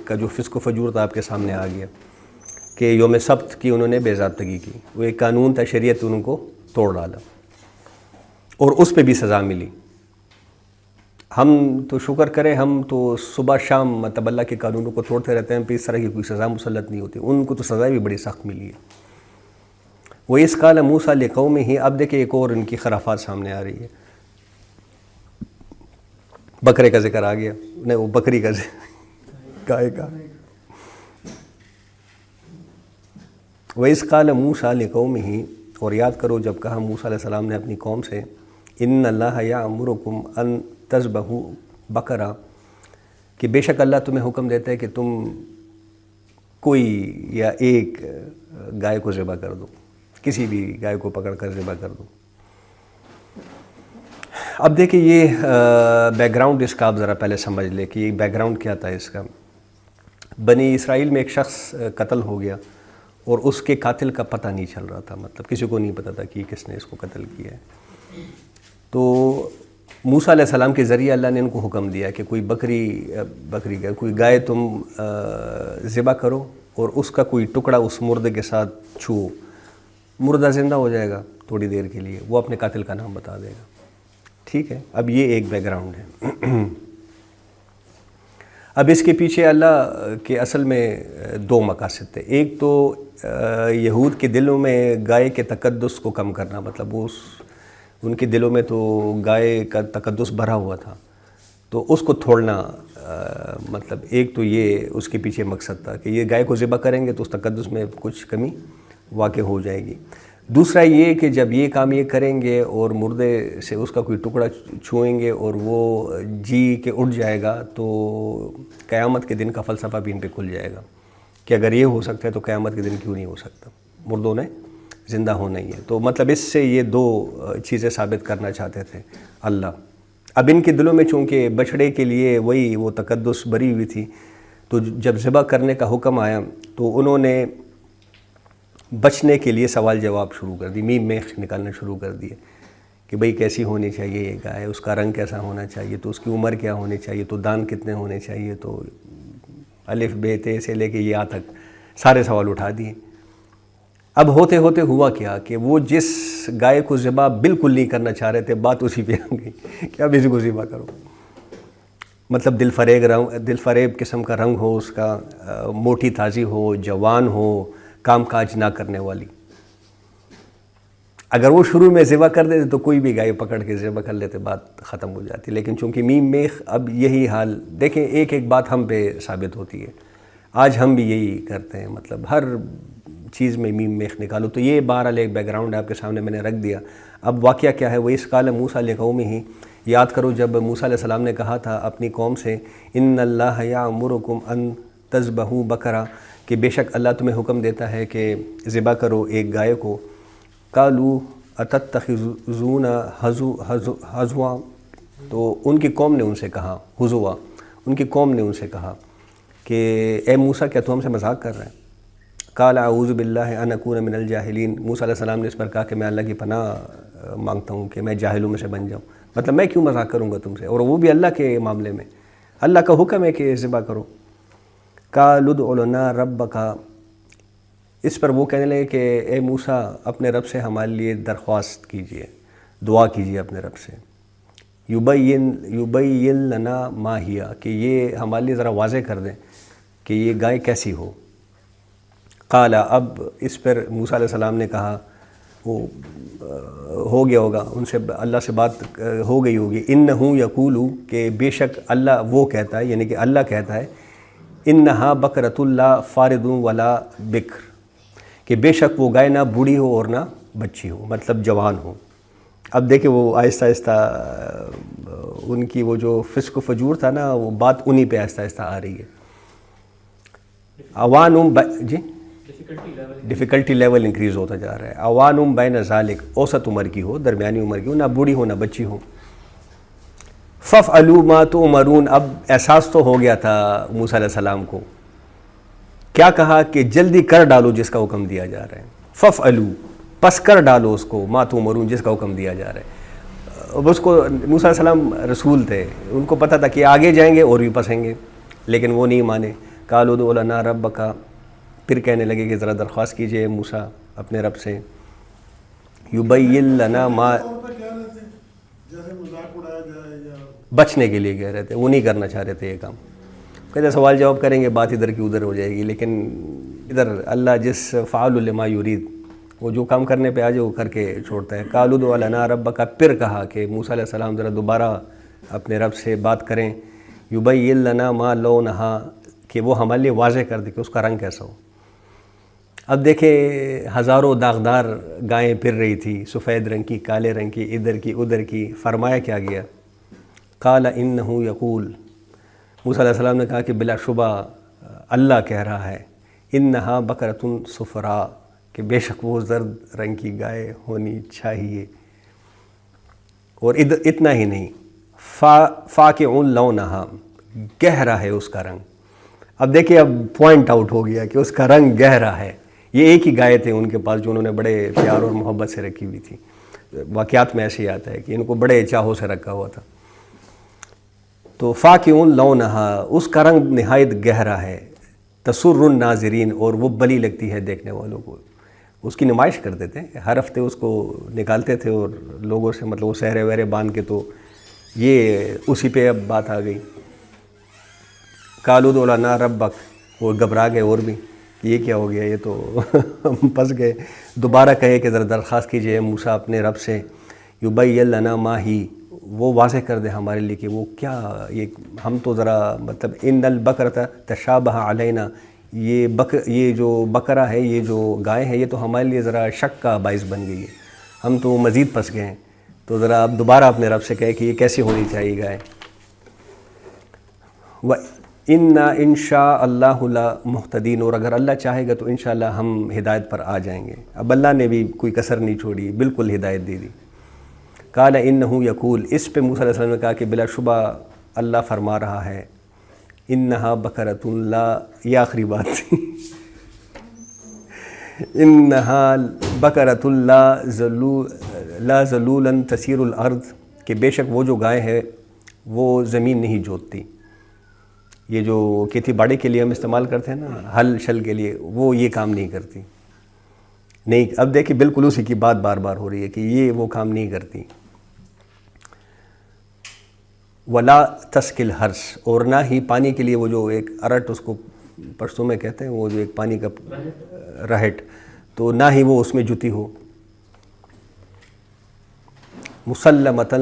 کا جو فسق و فجور تھا آپ کے سامنے آ گیا کہ یوم سبت کی انہوں نے بے ضابطگی کی، وہ ایک قانون تھا، شریعت ان کو توڑ ڈالا اور اس پہ بھی سزا ملی۔ ہم تو شکر کریں، ہم تو صبح شام مطلب اللہ کے قانونوں کو توڑتے رہتے ہیں، پھر اس طرح کی کوئی سزا مسلط نہیں ہوتی، ان کو تو سزا بھی بڑی سخت ملی ہے۔ وَإِذْ قَالَ مُوسَىٰ لِقَوْمِهِ، اب دیکھیں ایک اور ان کی خرافات سامنے آ رہی ہے۔ بکرے کا ذکر آ گیا، نہیں وہ بکری کا گائے کا۔ وَإِذْ قَالَ مُوسَىٰ لِقَوْمِهِ، اور یاد کرو جب کہا موسیٰ علیہ السلام نے اپنی قوم سے، إِنَّ اللَّهَ يَأْمُرُكُمْ أَن تَذْبَحُوا بَقَرَةً، کہ بے شک اللہ تمہیں حکم دیتا ہے کہ تم کوئی یا ایک گائے کو ذبح کر دو، کسی بھی گائے کو پکڑ کر ذبح کر دو۔ اب دیکھیں یہ بیک گراؤنڈ اس کا آپ ذرا پہلے سمجھ لیں کہ یہ بیک گراؤنڈ کیا تھا اس کا۔ بنی اسرائیل میں ایک شخص قتل ہو گیا اور اس کے قاتل کا پتہ نہیں چل رہا تھا، مطلب کسی کو نہیں پتہ تھا کہ کس نے اس کو قتل کیا ہے۔ تو موسیٰ علیہ السلام کے ذریعے اللہ نے ان کو حکم دیا کہ کوئی کوئی گائے تم ذبح کرو اور اس کا کوئی ٹکڑا اس مردے کے ساتھ چھو، مردہ زندہ ہو جائے گا تھوڑی دیر کے لیے، وہ اپنے قاتل کا نام بتا دے گا۔ ٹھیک ہے، اب یہ ایک بیک گراؤنڈ ہے۔ اب اس کے پیچھے اللہ کے اصل میں دو مقاصد تھے۔ ایک تو یہود کے دلوں میں گائے کے تقدس کو کم کرنا، مطلب ان کے دلوں میں تو گائے کا تقدس بھرا ہوا تھا، تو اس کو توڑنا، مطلب ایک تو یہ اس کے پیچھے مقصد تھا کہ یہ گائے کو ذبح کریں گے تو اس تقدس میں کچھ کمی واقع ہو جائے گی۔ دوسرا یہ کہ جب یہ کام یہ کریں گے اور مردے سے اس کا کوئی ٹکڑا چھوئیں گے اور وہ جی کے اٹھ جائے گا تو قیامت کے دن کا فلسفہ بھی ان پہ کھل جائے گا کہ اگر یہ ہو سکتا ہے تو قیامت کے دن کیوں نہیں ہو سکتا، مردوں نے زندہ ہونا ہی ہے۔ تو مطلب اس سے یہ دو چیزیں ثابت کرنا چاہتے تھے اللہ۔ اب ان کے دلوں میں چونکہ بچڑے کے لیے وہ تقدس بری ہوئی تھی، تو جب ذبح کرنے کا حکم آیا تو انہوں نے بچنے کے لیے سوال جواب شروع کر دی، میم میخ نکالنا شروع کر دیے کہ بھئی کیسی ہونی چاہیے یہ گائے، اس کا رنگ کیسا ہونا چاہیے، تو اس کی عمر کیا ہونی چاہیے، تو دان کتنے ہونے چاہیے، تو الف بے تے سے لے کے یا تک سارے سوال اٹھا دیے۔ اب ہوتے ہوتے ہوا کیا کہ وہ جس گائے کو ذبح بالکل نہیں کرنا چاہ رہے تھے، بات اسی پہ آ گئی کہ اب اسی کو ذبح کرو۔ مطلب دل فریب قسم کا رنگ ہو، اس کا موٹی تازی ہو، جوان ہو، کام کاج نہ کرنے والی۔ اگر وہ شروع میں ذبح کر دیتے تو کوئی بھی گائے پکڑ کے ذبح کر لیتے، بات ختم ہو جاتی، لیکن چونکہ میم میخ، اب یہی حال دیکھیں، ایک ایک بات ہم پہ ثابت ہوتی ہے، آج ہم بھی یہی کرتے ہیں، مطلب ہر چیز میں میم میخ نکالو۔ تو یہ بہرحال ایک بیک گراؤنڈ آپ کے سامنے میں نے رکھ دیا۔ اب واقعہ کیا ہے، وہ اس قال موسیٰ لقومہ، یاد کرو جب موسیٰ علیہ السلام نے کہا تھا اپنی قوم سے، ان اللہ یأمرکم ان تذبحوا بقرہ، کہ بے شک اللہ تمہیں حکم دیتا ہے کہ ذبح کرو ایک گائے کو۔ قالوا اتتخذون ہزوا، تو ان کی قوم نے ان سے کہا، ہزوا، ان کی قوم نے ان سے کہا کہ اے موسیٰ کیا تو ہم سے مذاق کر رہے ہیں؟ قال اعوذ باللہ ان اکون من الجاہلین، موسیٰ علیہ السلام نے اس پر کہا کہ میں اللہ کی پناہ مانگتا ہوں کہ میں جاہلوں میں سے بن جاؤں، مطلب میں کیوں مذاق کروں گا تم سے، اور وہ بھی اللہ کے معاملے میں، اللہ کا حکم ہے کہ ذبح کرو۔ قالوا ادع لنا ربک، اس پر وہ کہنے لگے کہ اے موسیٰ اپنے رب سے ہمارے لیے درخواست کیجئے، دعا کیجئے اپنے رب سے، یبین لنا ما ہی، کہ یہ ہمارے لیے ذرا واضح کر دیں کہ یہ گائے کیسی ہو۔ قال، اب اس پر موسیٰ علیہ السلام نے کہا، وہ ہو گیا ہوگا ان سے، اللہ سے بات ہو گئی ہوگی، انہو یقول، کہ بے شک اللہ وہ کہتا ہے، یعنی کہ اللہ کہتا ہے، انہا بقرۃ لا فارض ولا بکر، کہ بے شک وہ گائے نہ بوڑھی ہو اور نہ بچی ہو، مطلب جوان ہو۔ اب دیکھیں وہ آہستہ آہستہ ان کی وہ جو فسق و فجور تھا نا، وہ بات انہی پہ آہستہ آہستہ آ رہی ہے۔ جی ڈیفیکلٹی لیول انکریز ہوتا جا رہا ہے۔ اوانم بین ذالک، اوسط عمر کی ہو، درمیانی عمر کی ہو، نہ بوڑھی ہو نہ بچی ہو۔ فافعلوا ما تؤمرون، اب احساس تو ہو گیا تھا موسیٰ علیہ السلام کو، کیا کہا کہ جلدی کر ڈالو جس کا حکم دیا جا رہا ہے، فافعلوا، پس کر ڈالو اس کو، ما تؤمرون، جس کا حکم دیا جا رہا ہے۔ اب اس کو موسیٰ علیہ السلام رسول تھے، ان کو پتہ تھا کہ آگے جائیں گے اور بھی پھنسیں گے، لیکن وہ نہیں مانے۔ قالوا ادع لنا ربک، پھر کہنے لگے کہ ذرا درخواست کیجئے موسیٰ اپنے رب سے، یبین لنا ما، جیسے مذاق اڑایا جائے یا بچنے کے لیے کہہ رہے تھے، وہ نہیں کرنا چاہ رہے تھے یہ کام، کہتے سوال جواب کریں گے بات ادھر کی ادھر ہو جائے گی، لیکن ادھر اللہ جس فعال لما یرید، وہ جو کام کرنے پہ آ جائے وہ کر کے چھوڑتا ہے۔ قالوا ادع لنا ربک، پھر کہا کہ موسیٰ علیہ السلام ذرا دوبارہ اپنے رب سے بات کریں، یبین لنا ما لونہا، کہ وہ ہمارے لیے واضح کر دے کہ اس کا رنگ کیسا ہو۔ اب دیکھیں ہزاروں داغدار گائیں پھر رہی تھی، سفید رنگ کی، کالے رنگ کی، ادھر کی ادھر کی، فرمایا کیا گیا، قال انہ یقول، موسیٰ علیہ السلام نے کہا کہ بلا شبہ اللہ کہہ رہا ہے انہا بقرۃ صفراء، کہ بے شک وہ زرد رنگ کی گائے ہونی چاہیے، اور اتنا ہی نہیں فاقع لونہا، گہرا ہے اس کا رنگ۔ اب دیکھیں، اب پوائنٹ آؤٹ ہو گیا کہ اس کا رنگ گہرا ہے۔ یہ ایک ہی گائے تھے ان کے پاس جو انہوں نے بڑے پیار اور محبت سے رکھی ہوئی تھی، واقعات میں ایسے ہی آتا ہے کہ ان کو بڑے چاہوں سے رکھا ہوا تھا۔ تو فاقع لونہا، اس کا رنگ نہایت گہرا ہے، تسر الناظرین، اور وہ بلی لگتی ہے دیکھنے والوں کو۔ اس کی نمائش کرتے تھے، ہر ہفتے اس کو نکالتے تھے اور لوگوں سے مطلب وہ سہرے وہرے باندھ کے، تو یہ اسی پہ اب بات آ گئی۔ قالوا ادع لنا ربک، وہ گھبرا گئے اور بھی، یہ کیا ہو گیا، یہ تو ہم پھنس گئے۔ دوبارہ کہے کہ ذرا درخواست کیجئے موسیٰ اپنے رب سے، یبین لنا ما ہی، وہ واضح کر دے ہمارے لیے کہ وہ کیا، یہ ہم تو ذرا مطلب ان البقرۃ تشابہ علینا، یہ جو بکرا ہے، یہ جو گائے ہے، یہ تو ہمارے لیے ذرا شک کا باعث بن گئی ہے، ہم تو مزید پھنس گئے ہیں۔ تو ذرا آپ دوبارہ اپنے رب سے کہے کہ یہ کیسی ہونی چاہیے گائے۔ وَإِنَّا إِن شَاءَ اللَّهُ لَمُهْتَدِينَ، اور اگر اللہ چاہے گا تو انشاءاللہ ہم ہدایت پر آ جائیں گے۔ اب اللہ نے بھی کوئی کسر نہیں چھوڑی، بالکل ہدایت دے دی۔ قال انه یقول، اس پہ موسیٰ علیہ السلام نے کہا کہ بلا شبہ اللہ فرما رہا ہے انہا بقرۃ لا، یہ آخری بات تھی، انہا بقرۃ لا ذلولا تسیر الارض، کہ بے شک وہ جو گائے ہے وہ زمین نہیں جوتتی۔ یہ جو کھیتی باڑی کے لیے ہم استعمال کرتے ہیں نا، ہل شل کے لیے، وہ یہ کام نہیں کرتی، نہیں۔ اب دیکھیں بالکل اسی کی بات بار بار ہو رہی ہے کہ یہ وہ کام نہیں کرتی۔ ولا تسقل ہرس، اور نہ ہی پانی کے لیے وہ جو ایک ارٹ، اس کو پشتو میں کہتے ہیں، وہ جو ایک پانی کا رہٹ، تو نہ ہی وہ اس میں جتی ہو۔ مسلمۃ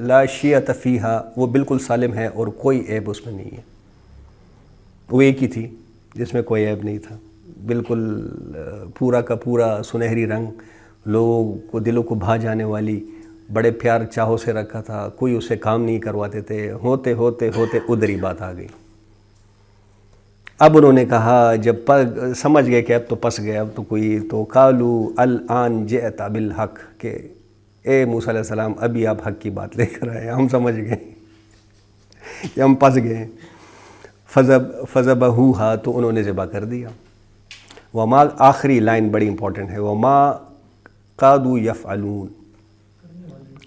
لا شیۃ فیہا، وہ بالکل سالم ہے اور کوئی عیب اس میں نہیں ہے۔ وہ ایک ہی تھی جس میں کوئی عیب نہیں تھا، بالکل پورا کا پورا سنہری رنگ، لوگوں کو دلوں کو بھا جانے والی، بڑے پیار چاہوں سے رکھا تھا، کوئی اسے کام نہیں کرواتے تھے۔ ہوتے ہوتے ہوتے ادھر ہی بات آ گئی۔ اب انہوں نے کہا، جب سمجھ گئے کہ اب تو پس گئے، اب تو کوئی، تو قالوا الآن جئت بالحق، کہ اے موسیٰ علیہ السلام ابھی آپ حق کی بات لے کر آئے، ہم سمجھ گئے کہ ہم پس گئے۔ فذبحوہا، تو انہوں نے ذبح کر دیا۔ وما، آخری لائن بڑی امپورٹنٹ ہے، وما قادوا یفعلون،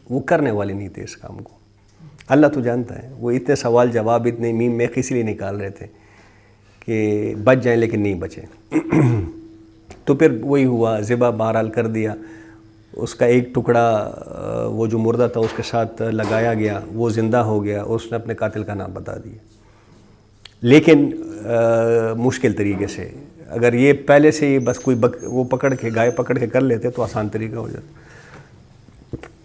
وہ کرنے والے نہیں تھے اس کام کو۔ اللہ تو جانتا ہے، وہ اتنے سوال جواب اتنے میم میں اسی لیے نکال رہے تھے کہ بچ جائیں، لیکن نہیں بچے۔ تو پھر وہی ہوا، ذبح بہرحال کر دیا۔ اس کا ایک ٹکڑا وہ جو مردہ تھا اس کے ساتھ لگایا گیا، وہ زندہ ہو گیا، اس نے اپنے قاتل کا نام بتا دیا، لیکن مشکل طریقے سے۔ اگر یہ پہلے سے ہی بس کوئی وہ پکڑ کے، گائے پکڑ کے کر لیتے تو آسان طریقہ ہو جاتا۔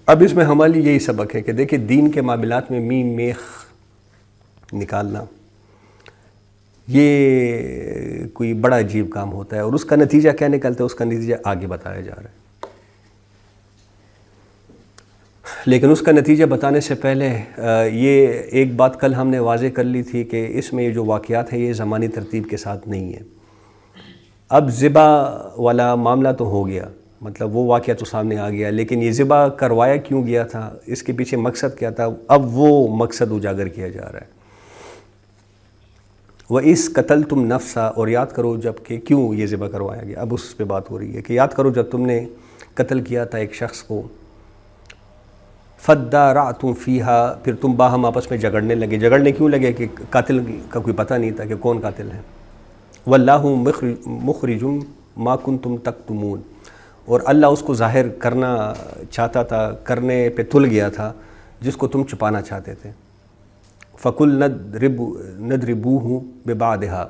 اب اس میں ہمارے لیے یہی سبق ہے کہ دیکھیں، دین کے معاملات میں میم میخ نکالنا یہ کوئی بڑا عجیب کام ہوتا ہے، اور اس کا نتیجہ کیا نکلتا ہے، اس کا نتیجہ آگے بتایا جا رہا ہے۔ لیکن اس کا نتیجہ بتانے سے پہلے یہ ایک بات کل ہم نے واضح کر لی تھی کہ اس میں یہ جو واقعات ہیں یہ زمانی ترتیب کے ساتھ نہیں ہے۔ اب ذبح والا معاملہ تو ہو گیا، مطلب وہ واقعہ تو سامنے آ گیا، لیکن یہ ذبح کروایا کیوں گیا تھا، اس کے پیچھے مقصد کیا تھا، اب وہ مقصد اجاگر کیا جا رہا ہے۔ وَإِذْ قَتَلْتُمْ نَفْسًا، اور یاد کرو جب کہ کیوں یہ ذبح کروایا گیا، اب اس پہ بات ہو رہی ہے کہ یاد کرو جب تم نے قتل کیا تھا ایک شخص کو، فَادَّارَعْتُمْ فِيهَا، پھر تم باہم آپس میں جھگڑنے لگے۔ جھگڑنے کیوں لگے کہ قاتل کا کوئی پتہ نہیں تھا کہ کون قاتل ہے۔ وَاللَّهُ مُخْرِجٌ مَا كُنْتُمْ تَكْتُمُونَ، اور اللہ اس کو ظاہر کرنا چاہتا تھا، کرنے پہ تل گیا تھا جس کو تم چھپانا چاہتے تھے۔ فَقُلْ نَضْرِبُوهُ بِبَعْضِهَا،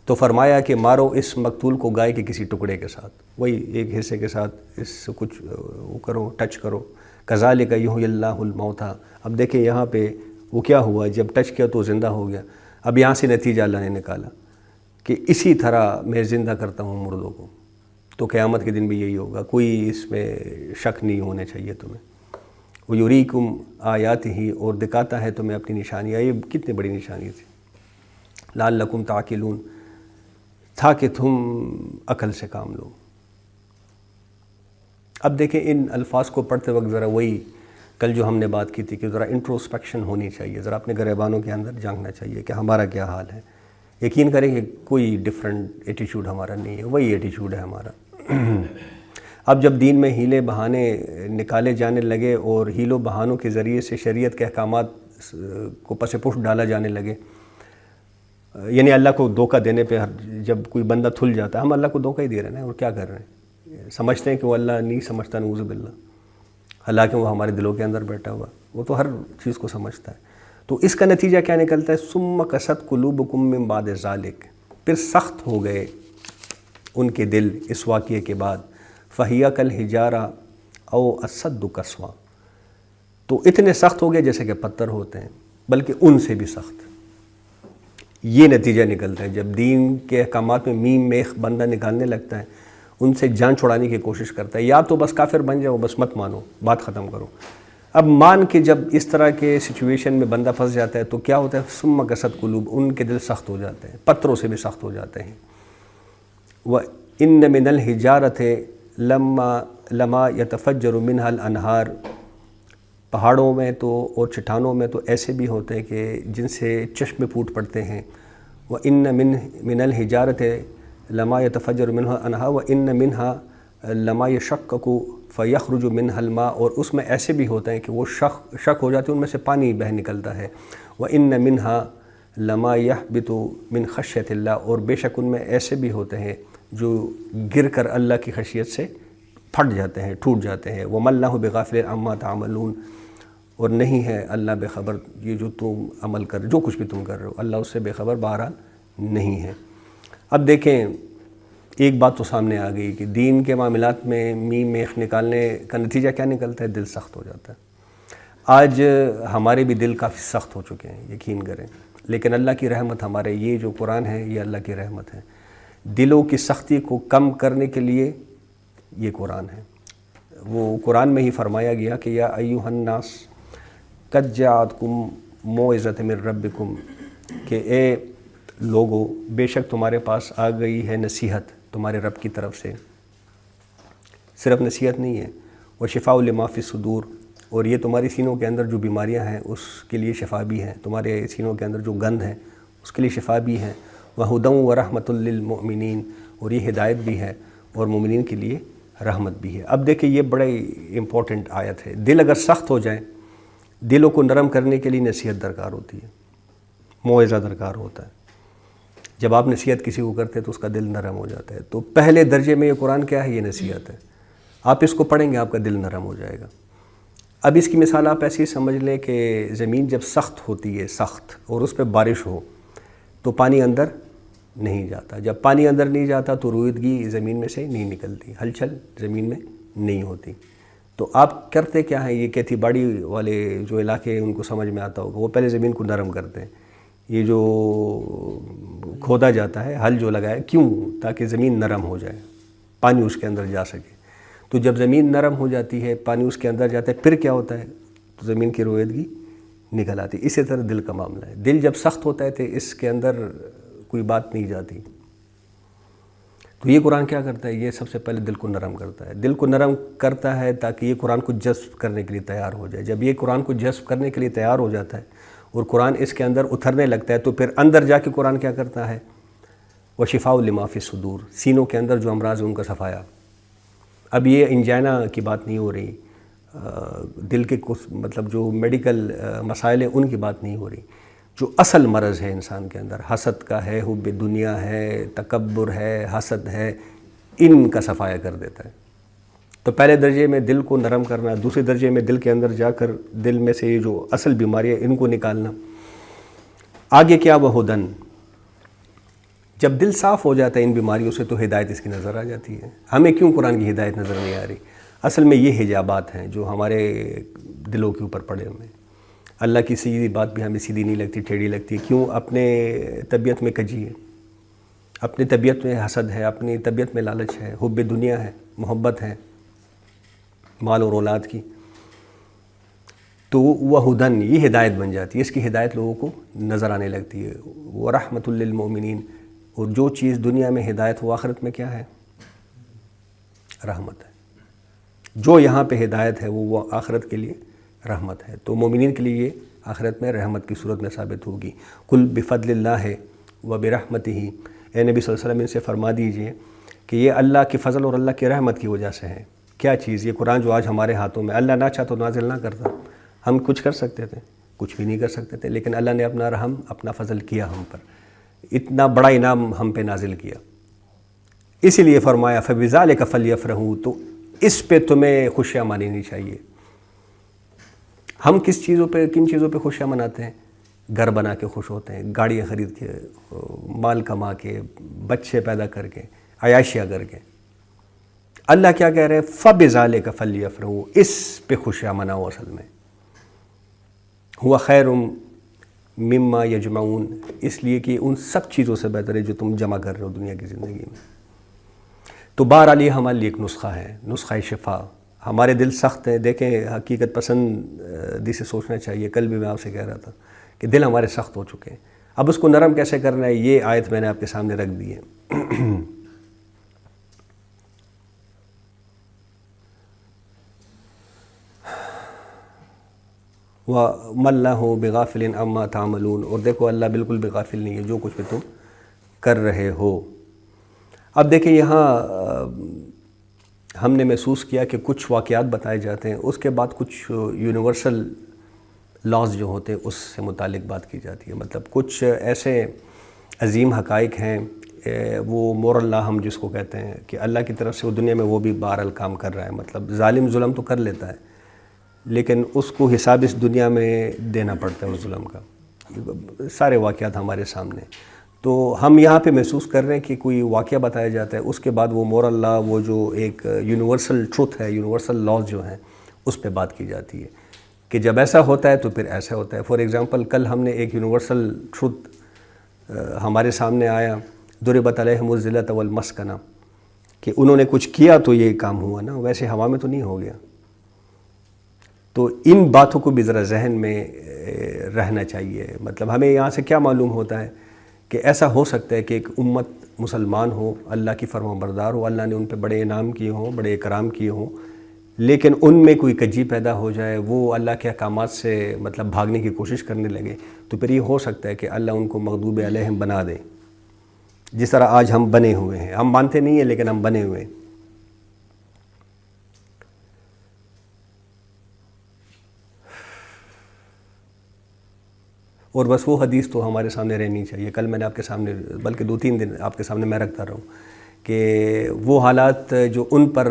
تو فرمایا کہ مارو اس مقتول کو گائے کے کسی ٹکڑے کے ساتھ، وہی ایک حصے کے ساتھ اس سے کچھ وہ کرو، ٹچ کرو۔ کذالک یحیی اللہ الموتیٰ، اب دیکھیں یہاں پہ وہ کیا ہوا، جب ٹچ کیا تو زندہ ہو گیا۔ اب یہاں سے نتیجہ اللہ نے نکالا کہ اسی طرح میں زندہ کرتا ہوں مردوں کو، تو قیامت کے دن بھی یہی ہوگا، کوئی اس میں شک نہیں ہونے چاہیے تمہیں۔ وَيُرِيكُمْ آیاتہ، اور دکھاتا ہے تمہیں اپنی نشانیاں. یہ کتنی بڑی نشانی تھی. لعلکم تعقلون، تھا کہ تم عقل سے کام لو. اب دیکھیں ان الفاظ کو پڑھتے وقت ذرا وہی کل جو ہم نے بات کی تھی کہ ذرا انٹروسپیکشن ہونی چاہیے، ذرا اپنے گریبانوں کے اندر جھانکنا چاہیے کہ ہمارا کیا حال ہے. یقین کریں کہ کوئی ڈیفرنٹ ایٹیچیوڈ ہمارا نہیں ہے، وہی ایٹیچیوڈ ہے ہمارا. اب جب دین میں ہیلے بہانے نکالے جانے لگے اور ہیلوں بہانوں کے ذریعے سے شریعت کے احکامات کو پس پشت ڈالا جانے لگے، یعنی اللہ کو دھوکہ دینے پہ جب کوئی بندہ تھل جاتا ہے، ہم اللہ کو دھوکہ ہی دے رہے ہیں اور کیا کر رہے ہیں. سمجھتے ہیں کہ وہ اللہ نہیں سمجھتا، نعوذ باللہ، حالانکہ وہ ہمارے دلوں کے اندر بیٹھا ہوا، وہ تو ہر چیز کو سمجھتا ہے. تو اس کا نتیجہ کیا نکلتا ہے؟ ثم قست قلوبکم من بعد ذلک، پھر سخت ہو گئے ان کے دل اس واقعے کے بعد. فہی کالحجارہ او اشد قسوہ، تو اتنے سخت ہو گئے جیسے کہ پتھر ہوتے ہیں، بلکہ ان سے بھی سخت. یہ نتیجہ نکلتا ہے جب دین کے احکامات میں میم میخ بندہ نکالنے لگتا ہے، ان سے جان چھڑانے کی کوشش کرتا ہے. یا تو بس کافر بن جاؤ، بس مت مانو، بات ختم کرو. اب مان کے جب اس طرح کے سچویشن میں بندہ پھنس جاتا ہے تو کیا ہوتا ہے؟ ثم قست قلوب، ان کے دل سخت ہو جاتے ہیں، پتھروں سے بھی سخت ہو جاتے ہیں. وَإِنَّ مِنَ الْحِجَارَةِ لَمَا يَتَفَجَّرُ مِنْهَا الْأَنْهَارُ، پہاڑوں میں تو اور چٹانوں میں تو ایسے بھی ہوتے ہیں کہ جن سے چشمے پھوٹ پڑتے ہیں. وَإِنَّ مِنَ الْحِجَارَةِ لَمَا يَتَفَجَّرُ مِنْهُ الْأَنْهَارُ وَإِنَّ مِنْهَا لَمَا يَشَقَّقُ فَيَخْرُجُ مِنْهَا الْمَاءُ، اور اس میں ایسے بھی ہوتے ہیں کہ وہ شق ہو جاتے ہیں، ان میں سے پانی بہہ نکلتا ہے. وَإِنَّ مِنْهَا لَمَا يَحْبِطُ مِنْ خَشْيَةِ اللَّهِ، اور بے شک ان میں ایسے بھی ہوتے ہیں جو گر کر اللہ کی خشیت سے پھٹ جاتے ہیں، ٹوٹ جاتے ہیں. وَمَا اللَّهُ بِغَافِلٍ عَمَّا تَعْمَلُونَ، اور نہیں ہے اللہ بے خبر یہ جو تم عمل کر، جو کچھ بھی تم کر رہے ہو، اللہ اس سے بے خبر بہرحال نہیں ہے. اب دیکھیں ایک بات تو سامنے آ گئی کہ دین کے معاملات میں میم میخ نکالنے کا نتیجہ کیا نکلتا ہے؟ دل سخت ہو جاتا ہے. آج ہمارے بھی دل کافی سخت ہو چکے ہیں، یقین کریں، لیکن اللہ کی رحمت، ہمارے یہ جو قرآن ہے یہ اللہ کی رحمت ہے. دلوں کی سختی کو کم کرنے کے لیے یہ قرآن ہے. وہ قرآن میں ہی فرمایا گیا کہ یا ایھا الناس قد جاءتکم موعظۃ من ربکم، کہ اے لوگو بے شک تمہارے پاس آ گئی ہے نصیحت تمہارے رب کی طرف سے. صرف نصیحت نہیں ہے، وشفاء لما فی الصدور، اور یہ تمہاری سینوں کے اندر جو بیماریاں ہیں اس کے لیے شفا بھی ہے، تمہارے سینوں کے اندر جو گند ہے اس کے لیے شفا بھی ہے. وَہُدًى وَرَحْمَةٌ لِّلْمُؤْمِنِينَ، اور یہ ہدایت بھی ہے اور مومنین کے لیے رحمت بھی ہے. اب دیکھیں یہ بڑے امپورٹنٹ آیت ہے. دل اگر سخت ہو جائیں، دلوں کو نرم کرنے کے لیے نصیحت درکار ہوتی ہے، موعظہ درکار ہوتا ہے. جب آپ نصیحت کسی کو کرتے ہیں تو اس کا دل نرم ہو جاتا ہے. تو پہلے درجے میں یہ قرآن کیا ہے؟ یہ نصیحت ہے. آپ اس کو پڑھیں گے آپ کا دل نرم ہو جائے گا. اب اس کی مثال آپ ایسی سمجھ لیں کہ زمین جب سخت ہوتی ہے، سخت، اور اس پہ بارش ہو تو پانی اندر نہیں جاتا. جب پانی اندر نہیں جاتا تو رویدگی زمین میں سے نہیں نکلتی، ہلچل زمین میں نہیں ہوتی. تو آپ کرتے کیا ہیں؟ یہ کھیتی باڑی والے جو علاقے ان کو سمجھ میں آتا ہوگا، وہ پہلے زمین کو نرم کرتے ہیں. یہ جو کھودا جاتا ہے، ہل جو لگایا، کیوں؟ تاکہ زمین نرم ہو جائے، پانی اس کے اندر جا سکے. تو جب زمین نرم ہو جاتی ہے، پانی اس کے اندر جاتا ہے، پھر کیا ہوتا ہے؟ تو زمین کی رویدگی نکل آتی. اسی طرح دل کا معاملہ ہے. دل جب سخت ہوتا ہے تو اس کے اندر کوئی بات نہیں جاتی. تو یہ قرآن کیا کرتا ہے؟ یہ سب سے پہلے دل کو نرم کرتا ہے. دل کو نرم کرتا ہے تاکہ یہ قرآن کو جذب کرنے کے لیے تیار ہو جائے. جب یہ قرآن کو جذب کرنے کے لیے تیار ہو جاتا ہے اور قرآن اس کے اندر اترنے لگتا ہے تو پھر اندر جا کے قرآن کیا کرتا ہے؟ وَشِفَاءُ لِمَا فِي الصُّدُورِ، سینوں کے اندر جو امراض ہیں ان کا صفایا. اب یہ انجائنا کی بات نہیں ہو رہی، دل کے مطلب جو میڈیکل مسائل ہیں ان کی بات نہیں ہو رہی. جو اصل مرض ہے انسان کے اندر، حسد کا ہے، حب دنیا ہے، تکبر ہے، حسد ہے، ان کا صفایا کر دیتا ہے. تو پہلے درجے میں دل کو نرم کرنا، دوسرے درجے میں دل کے اندر جا کر دل میں سے یہ جو اصل بیماری ہے ان کو نکالنا. آگے کیا؟ وَہُدًى، جب دل صاف ہو جاتا ہے ان بیماریوں سے تو ہدایت اس کی نظر آ جاتی ہے. ہمیں کیوں قرآن کی ہدایت نظر نہیں آ رہی؟ اصل میں یہ حجابات ہیں جو ہمارے دلوں کے اوپر پڑے ہوئے ہیں. اللہ کی سیدھی بات بھی ہمیں سیدھی نہیں لگتی، ٹیڑھی لگتی. کیوں؟ اپنے طبیعت میں کجی ہے، اپنی طبیعت میں حسد ہے، اپنی طبیعت میں لالچ ہے، حب دنیا ہے، محبت ہے مال اور اولاد کی. تو وہ ہدن، یہ ہدایت بن جاتی ہے، اس کی ہدایت لوگوں کو نظر آنے لگتی ہے. وہ رحمت للمؤمنین، اور جو چیز دنیا میں ہدایت وہ آخرت میں کیا ہے؟ رحمت ہے. جو یہاں پہ ہدایت ہے وہ آخرت کے لیے رحمت ہے. تو مومنین کے لیے یہ آخرت میں رحمت کی صورت میں ثابت ہوگی. قل بفضل اللہ وبرحمتہ، اے نبی صلی اللہ علیہ وسلم ان سے فرما دیجئے کہ یہ اللہ کے فضل اور اللہ کی رحمت کی وجہ سے ہے. کیا چیز؟ یہ قرآن جو آج ہمارے ہاتھوں میں، اللہ نہ چاہ تو نازل نہ کرتا. ہم کچھ کر سکتے تھے؟ کچھ بھی نہیں کر سکتے تھے، لیکن اللہ نے اپنا رحم، اپنا فضل کیا ہم پر، اتنا بڑا انعام ہم پہ نازل کیا. اسی لیے فرمایا فَبِذَلِكَ فَلْيَفْرَحُوا، تو اس پہ تمہیں خوشیاں منانی چاہیے. ہم کن چیزوں پہ خوشیاں مناتے ہیں؟ گھر بنا کے خوش ہوتے ہیں، گاڑیاں خرید کے، مال کما کے، بچے پیدا کر کے، عیاشیاں کر کے. اللہ کیا کہہ رہے ہیں؟ فَبِذَلِكَ فَلْيَفْرَحُوا، اس پہ خوشیاں مناؤ. اصل میں ہوا خیر مما یجمعون، اس لیے کہ ان سب چیزوں سے بہتر ہے جو تم جمع کر رہے ہو دنیا کی زندگی میں. تو بہرحال یہ ہمارے لیے ایک نسخہ ہے، نسخہ شفا. ہمارے دل سخت ہیں، دیکھیں حقیقت پسندی سے سوچنا چاہیے. کل بھی میں آپ سے کہہ رہا تھا کہ دل ہمارے سخت ہو چکے ہیں. اب اس کو نرم کیسے کرنا ہے، یہ آیت میں نے آپ کے سامنے رکھ دی ہے. وَمَا اللَّهُ بِغَافِلٍ عَمَّا تَعْمَلُونَ، اور دیکھو اللہ بالکل بغافل نہیں ہے جو کچھ بھی تم کر رہے ہو. اب دیکھیں یہاں ہم نے محسوس کیا کہ کچھ واقعات بتائے جاتے ہیں، اس کے بعد کچھ یونیورسل لاز جو ہوتے ہیں اس سے متعلق بات کی جاتی ہے. مطلب کچھ ایسے عظیم حقائق ہیں، وہ مورل لا ہم جس کو کہتے ہیں، کہ اللہ کی طرف سے وہ دنیا میں وہ بھی بہرحال کام کر رہا ہے. مطلب ظالم ظلم تو کر لیتا ہے، لیکن اس کو حساب اس دنیا میں دینا پڑتا ہے اس ظلم کا. سارے واقعات ہمارے سامنے. تو ہم یہاں پہ محسوس کر رہے ہیں کہ کوئی واقعہ بتایا جاتا ہے، اس کے بعد وہ مورل لا، وہ جو ایک یونیورسل ٹروتھ ہے، یونیورسل لاز جو ہیں، اس پہ بات کی جاتی ہے کہ جب ایسا ہوتا ہے تو پھر ایسا ہوتا ہے. فار ایگزامپل کل ہم نے ایک یونیورسل ٹروتھ ہمارے سامنے آیا، ضربت علیہم الذلۃ والمسکنہ، کہ انہوں نے کچھ کیا تو یہ کام ہوا نا، ویسے ہوا میں تو نہیں ہو گیا. تو ان باتوں کو بھی ذرا ذہن میں رہنا چاہیے. مطلب ہمیں یہاں سے کیا معلوم ہوتا ہے کہ ایسا ہو سکتا ہے کہ ایک امت مسلمان ہو، اللہ کی فرما بردار ہو، اللہ نے ان پہ بڑے انعام کیے ہوں، بڑے اکرام کیے ہوں، لیکن ان میں کوئی کجی پیدا ہو جائے، وہ اللہ کے احکامات سے مطلب بھاگنے کی کوشش کرنے لگے، تو پھر یہ ہو سکتا ہے کہ اللہ ان کو مغضوب علیہم بنا دے، جس طرح آج ہم بنے ہوئے ہیں. ہم مانتے نہیں ہیں لیکن ہم بنے ہوئے ہیں. اور بس وہ حدیث تو ہمارے سامنے رہنی چاہیے. کل میں نے آپ کے سامنے، بلکہ 2-3 دن آپ کے سامنے میں رکھتا رہا ہوں، کہ وہ حالات جو ان پر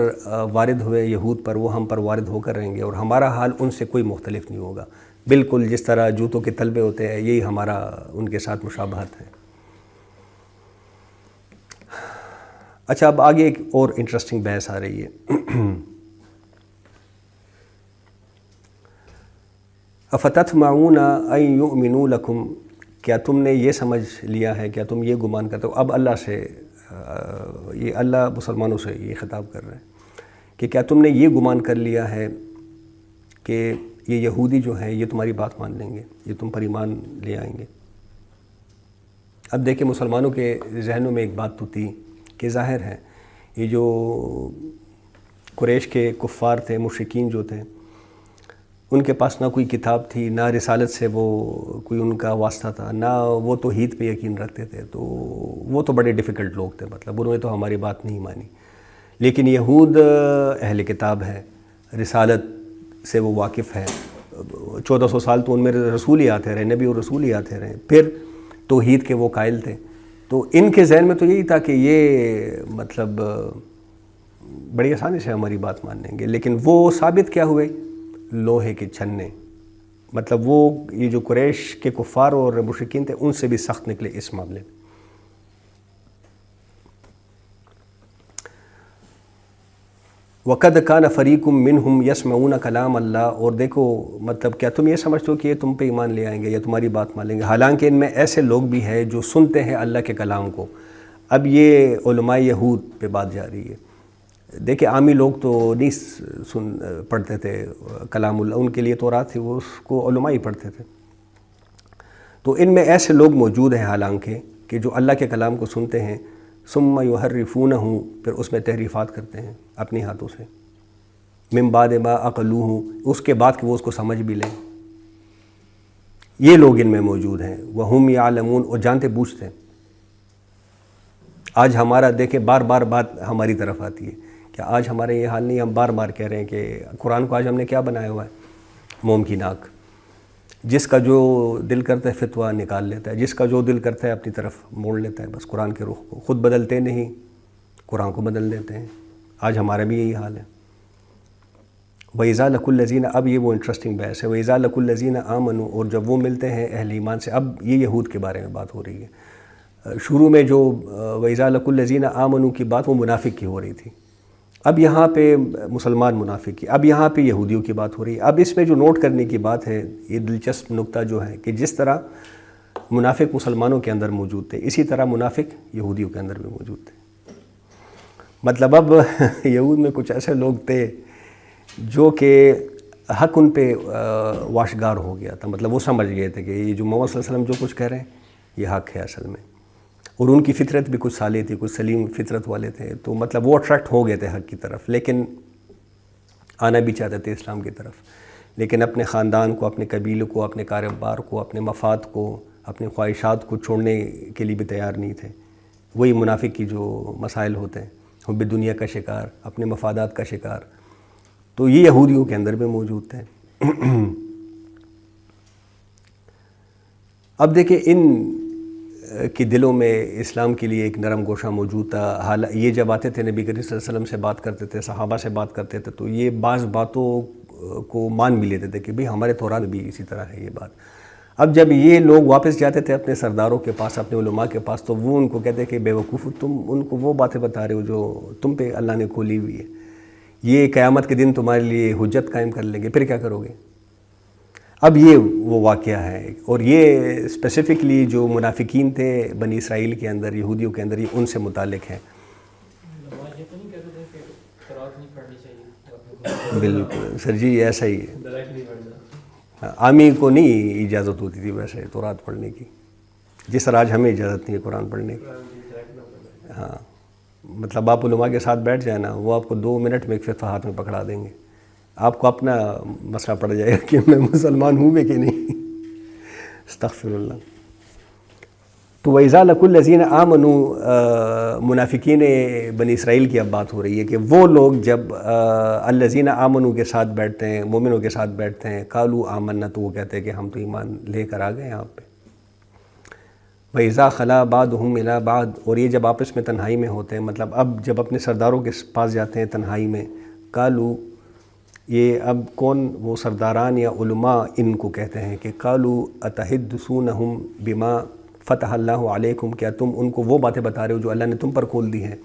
وارد ہوئے یہود پر، وہ ہم پر وارد ہو کر رہیں گے، اور ہمارا حال ان سے کوئی مختلف نہیں ہوگا. بالکل جس طرح جوتوں کے تلبے ہوتے ہیں، یہی ہمارا ان کے ساتھ مشابہت ہے. اچھا، اب آگے ایک اور انٹرسٹنگ بحث آ رہی ہے. افتطمعون ان یؤمنوا لکم، کیا تم نے یہ سمجھ لیا ہے، کیا تم یہ گمان کرتے ہو؟ اب اللہ سے، یہ اللہ مسلمانوں سے یہ خطاب کر رہے ہیں کہ کیا تم نے یہ گمان کر لیا ہے کہ یہ یہودی جو ہیں یہ تمہاری بات مان لیں گے، یہ تم پر ایمان لے آئیں گے؟ اب دیکھیں مسلمانوں کے ذہنوں میں ایک بات تو تھی کہ ظاہر ہے یہ جو قریش کے کفار تھے، مشرکین جو تھے، ان کے پاس نہ کوئی کتاب تھی، نہ رسالت سے وہ کوئی ان کا واسطہ تھا، نہ وہ توحید پہ یقین رکھتے تھے. تو وہ تو بڑے ڈیفیکلٹ لوگ تھے، مطلب انہوں نے تو ہماری بات نہیں مانی. لیکن یہود اہل کتاب ہے، رسالت سے وہ واقف ہے. 1400 سال تو ان میں رسول ہی آتے رہے، نبی اور رسول ہی آتے رہے، پھر توحید کے وہ قائل تھے. تو ان کے ذہن میں تو یہی تھا کہ یہ مطلب بڑی آسانی سے ہماری بات مان لیں گے. لیکن وہ ثابت کیا ہوئے؟ لوہے کے چھنے. مطلب وہ یہ جو قریش کے کفار اور مشرکین تھے ان سے بھی سخت نکلے اس معاملے میں. وَقَدْ كَانَ فَرِيقٌ مِّنْهُمْ يَسْمَعُونَ كَلَامَ اللَّهِ، اور دیکھو مطلب کیا تم یہ سمجھتے ہو کہ یہ تم پہ ایمان لے آئیں گے یا تمہاری بات مان لیں گے، حالانکہ ان میں ایسے لوگ بھی ہیں جو سنتے ہیں اللہ کے کلام کو. اب یہ علماء یہود پہ بات جا رہی ہے. دیکھیں عامی لوگ تو نہیں پڑھتے تھے کلام اللہ، ان کے لیے تورات تھی، وہ اس کو علماء ہی پڑھتے تھے. تو ان میں ایسے لوگ موجود ہیں حالانکہ کہ جو اللہ کے کلام کو سنتے ہیں ثم یحرفونہ، پھر اس میں تحریفات کرتے ہیں اپنے ہاتھوں سے، من بعد ما عقلوہ، اس کے بعد کہ وہ اس کو سمجھ بھی لیں. یہ لوگ ان میں موجود ہیں. وہم یعلمون، اور جانتے بوجھتے ہیں. آج ہمارا دیکھیں بار بار بات ہماری طرف آتی ہے کہ آج ہمارے یہ حال نہیں، ہم بار بار کہہ رہے ہیں کہ قرآن کو آج ہم نے کیا بنایا ہوا ہے؟ موم کی ناک. جس کا جو دل کرتا ہے فتویٰ نکال لیتا ہے، جس کا جو دل کرتا ہے اپنی طرف موڑ لیتا ہے بس قرآن کے رخ کو. خود بدلتے نہیں، قرآن کو بدل دیتے ہیں. آج ہمارا بھی یہی حال ہے. وَإِذَا لَقُوا الَّذِينَ، اب یہ وہ انٹرسٹنگ بحث ہے. وَإِذَا لَقُوا الَّذِينَ آمَنُوا، اور جب وہ ملتے ہیں اہل ایمان سے. اب یہ یہود کے بارے میں بات ہو رہی ہے. شروع میں جو وَإِذَا لَقُوا الَّذِينَ آمَنُوا کی بات وہ منافق کی ہو رہی تھی. اب یہاں پہ مسلمان منافق کی، اب یہاں پہ یہودیوں کی بات ہو رہی ہے. اب اس میں جو نوٹ کرنے کی بات ہے، یہ دلچسپ نقطہ جو ہے کہ جس طرح منافق مسلمانوں کے اندر موجود تھے، اسی طرح منافق یہودیوں کے اندر بھی موجود تھے. مطلب اب یہود میں کچھ ایسے لوگ تھے جو کہ حق ان پہ واشگار ہو گیا تھا. مطلب وہ سمجھ گئے تھے کہ یہ جو محمد صلی اللہ علیہ وسلم جو کچھ کہہ رہے ہیں یہ حق ہے اصل میں. اور ان کی فطرت بھی کچھ صالح تھی، کچھ سلیم فطرت والے تھے. تو مطلب وہ اٹریکٹ ہو گئے تھے حق کی طرف، لیکن آنا بھی چاہتے تھے اسلام کی طرف، لیکن اپنے خاندان کو، اپنے قبیلے کو، اپنے کاروبار کو، اپنے مفاد کو، اپنے خواہشات کو چھوڑنے کے لیے بھی تیار نہیں تھے. وہی منافق کی جو مسائل ہوتے ہیں، حب دنیا کا شکار، اپنے مفادات کا شکار. تو یہ یہودیوں کے اندر بھی موجود تھے. اب دیکھیں ان کے دلوں میں اسلام کے لیے ایک نرم گوشہ موجود تھا. یہ جب آتے تھے نبی کریم صلی اللہ علیہ وسلم سے بات کرتے تھے، صحابہ سے بات کرتے تھے، تو یہ بعض باتوں کو مان بھی لیتے تھے کہ بھئی ہمارے تورات بھی اسی طرح ہے یہ بات. اب جب یہ لوگ واپس جاتے تھے اپنے سرداروں کے پاس، اپنے علماء کے پاس، تو وہ ان کو کہتے کہ بے وقوف، تم ان کو وہ باتیں بتا رہے ہو جو تم پہ اللہ نے کھولی ہوئی ہے. یہ قیامت کے دن تمہارے لیے حجت قائم کر لیں گے، پھر کیا کرو گے؟ اب یہ وہ واقعہ ہے. اور یہ اسپیسیفکلی جو منافقین تھے بنی اسرائیل کے اندر، یہودیوں کے اندر، یہ ان سے متعلق ہیں. یہ تو نہیں کہتے تھے کہ تورات نہیں پڑھنی چاہیے؟ بالکل سر جی، ایسا ہی ہے. ڈائریکٹ نہیں پڑھنا. عامی کو نہیں اجازت ہوتی تھی ویسے تورات پڑھنے کی، جس طرح آج ہمیں اجازت نہیں ہے قرآن پڑھنے کی. ہاں مطلب آپ علماء کے ساتھ بیٹھ جائیں نا، وہ آپ کو 2 منٹ میں ایک فتویٰ ہاتھ میں پکڑا دیں گے. آپ کو اپنا مسئلہ پڑ جائے گا کہ میں مسلمان ہوں بھی کہ نہیں. استغفر اللہ. تو وَإِذَا لَقُوا الَّذِينَ آمَنُوا، منافقین بنی اسرائیل کی اب بات ہو رہی ہے کہ وہ لوگ جب الَّذِينَ آمَنُوا کے ساتھ بیٹھتے ہیں، مومنوں کے ساتھ بیٹھتے ہیں، قَالُوا آمَنَّا، تو وہ کہتے ہیں کہ ہم تو ایمان لے کر آ گئے یہاں پہ. وَإِذَا خَلَا بَعْضُهُمْ إِلَىٰ بَعْضٍ، اور یہ جب آپس میں تنہائی میں ہوتے ہیں، مطلب اب جب اپنے سرداروں کے پاس جاتے ہیں تنہائی میں، قالوا، یہ اب کون وہ سرداران یا علماء ان کو کہتے ہیں کہ قالوا اتحدثونہم بما فتح اللہ علیکم، کیا تم ان کو وہ باتیں بتا رہے ہو جو اللہ نے تم پر کھول دی ہیں،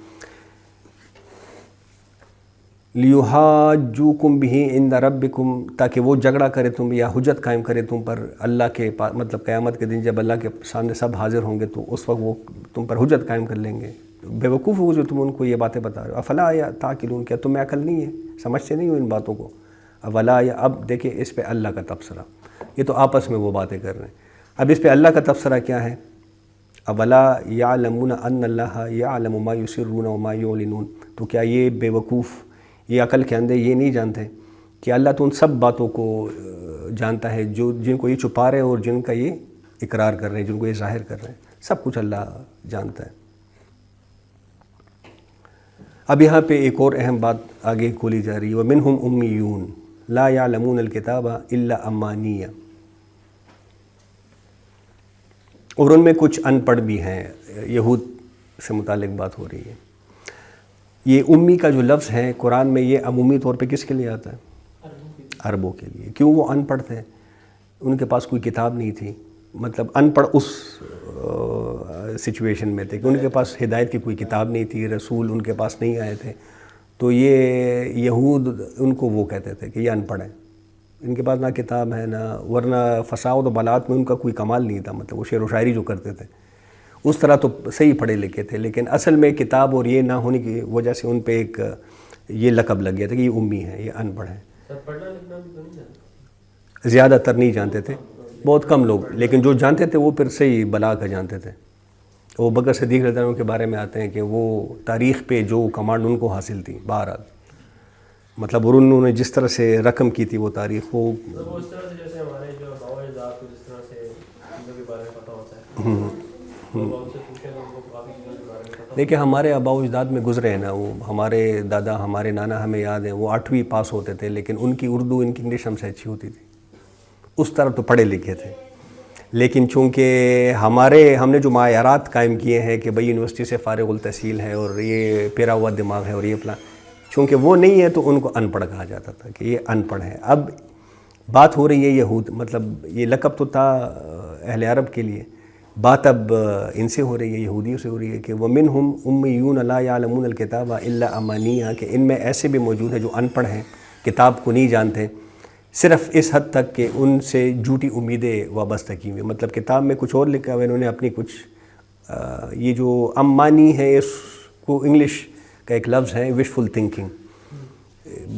لیحاجوکم بہ عند ربکم، تاکہ وہ جھگڑا کرے تم یا حجت قائم کرے تم پر اللہ کے پاس. مطلب قیامت کے دن جب اللہ کے سامنے سب حاضر ہوں گے تو اس وقت وہ تم پر حجت قائم کر لیں گے. بے وقوف ہو جو تم ان کو یہ باتیں بتا رہے ہو. افلا یا تعقلون، کیا تمہیں عقل نہیں ہے، سمجھتے نہیں ہو ان باتوں کو. اولا یا، اب دیکھیں اس پہ اللہ کا تبصرہ، یہ تو آپس میں وہ باتیں کر رہے ہیں. اب اس پہ اللہ کا تبصرہ کیا ہے؟ اولا یعلمون ان اللہ یعلم ما یسرون وما یعلنون، تو کیا یہ بے وقوف، یہ عقل کے اندر یہ نہیں جانتے کہ اللہ تو ان سب باتوں کو جانتا ہے جو جن کو یہ چھپا رہے ہیں اور جن کا یہ اقرار کر رہے ہیں، جن کو یہ ظاہر کر رہے ہیں، سب کچھ اللہ جانتا ہے. اب یہاں پہ ایک اور اہم بات آگے کھولی جا رہی ہے. وَمِنْهُمْ أُمِّيُّونَ لَا يَعْلَمُونَ الْكِتَابَ إِلَّا أَمَّانِيَّ، اور ان میں کچھ ان پڑھ بھی ہیں. یہود سے متعلق بات ہو رہی ہے. یہ امی کا جو لفظ ہے قرآن میں، یہ عمومی طور پہ کس کے لیے آتا ہے؟ عربوں کے لیے. کیوں؟ وہ ان پڑھ تھے، ان کے پاس کوئی کتاب نہیں تھی. مطلب ان پڑھ اس سچویشن میں تھے کہ ان کے پاس ہدایت کی کوئی کتاب نہیں تھی، رسول ان کے پاس نہیں آئے تھے. تو یہ یہود ان کو وہ کہتے تھے کہ یہ ان پڑھ ہیں، ان کے پاس نہ کتاب ہے نہ، ورنہ فساد و بلاغت میں ان کا کوئی کمال نہیں تھا. مطلب وہ شعر و شاعری جو کرتے تھے اس طرح تو صحیح پڑھے لکھے تھے، لیکن اصل میں کتاب اور یہ نہ ہونے کی وجہ سے ان پہ ایک یہ لقب لگ گیا تھا کہ یہ امی ہے، یہ ان پڑھ ہے. سر پڑھنا لکھنا بھی تو نہیں جانتے؟ زیادہ تر نہیں جانتے تھے، بہت کم لوگ، لیکن جو جانتے تھے وہ پھر صحیح بلا کا جانتے تھے. وہ بکر صدیق رضی اللہ عنہ کے بارے میں آتے ہیں کہ وہ تاریخ پہ جو کمانڈ ان کو حاصل تھی بہرحال، مطلب اور انہوں نے جس طرح سے رقم کی تھی وہ تاریخ، وہ اس طرح سے جیسے ہمارے جو آباء و اجداد کو جس طرح سے چیزوں کے بارے میں پتہ ہوتا ہے، تو ان سے پوچھیں تو ان کو کافی چیزوں کے بارے میں پتہ ہوتا ہے. دیکھیں ہمارے آباء و اجداد میں گزرے ہیں نا، وہ ہمارے دادا ہمارے نانا ہمیں یاد ہیں، وہ 8ویں پاس ہوتے تھے، لیکن ان کی اردو ان کی انگلش ہم سے اچھی ہوتی تھی. اس طرح تو پڑھے لکھے تھے، لیکن چونکہ ہم نے جو معیارات قائم کیے ہیں کہ بھئی یونیورسٹی سے فارغ التحصیل ہے اور یہ پیرا ہوا دماغ ہے اور یہ فلاں، چونکہ وہ نہیں ہے تو ان کو ان پڑھ کہا جاتا تھا کہ یہ ان پڑھ ہے. اب بات ہو رہی ہے یہود، مطلب یہ لقب تو تھا اہل عرب کے لیے، بات اب ان سے ہو رہی ہے، یہودیوں سے ہو رہی ہے کہ وَمِنْهُمْ أُمِّيُّونَ لَا يَعْلَمُونَ الْكِتَابَ إِلَّا أَمَانِيَّ، کہ ان میں ایسے بھی موجود ہیں جو ان پڑھ ہیں، کتاب کو نہیں جانتے، صرف اس حد تک کہ ان سے جھوٹی امیدیں وابستہ کی ہوئی. مطلب کتاب میں کچھ اور لکھا ہوا ہے، انہوں نے اپنی کچھ یہ جو امانی ہے اس کو انگلش کا ایک لفظ ہے وشفل تھنکنگ،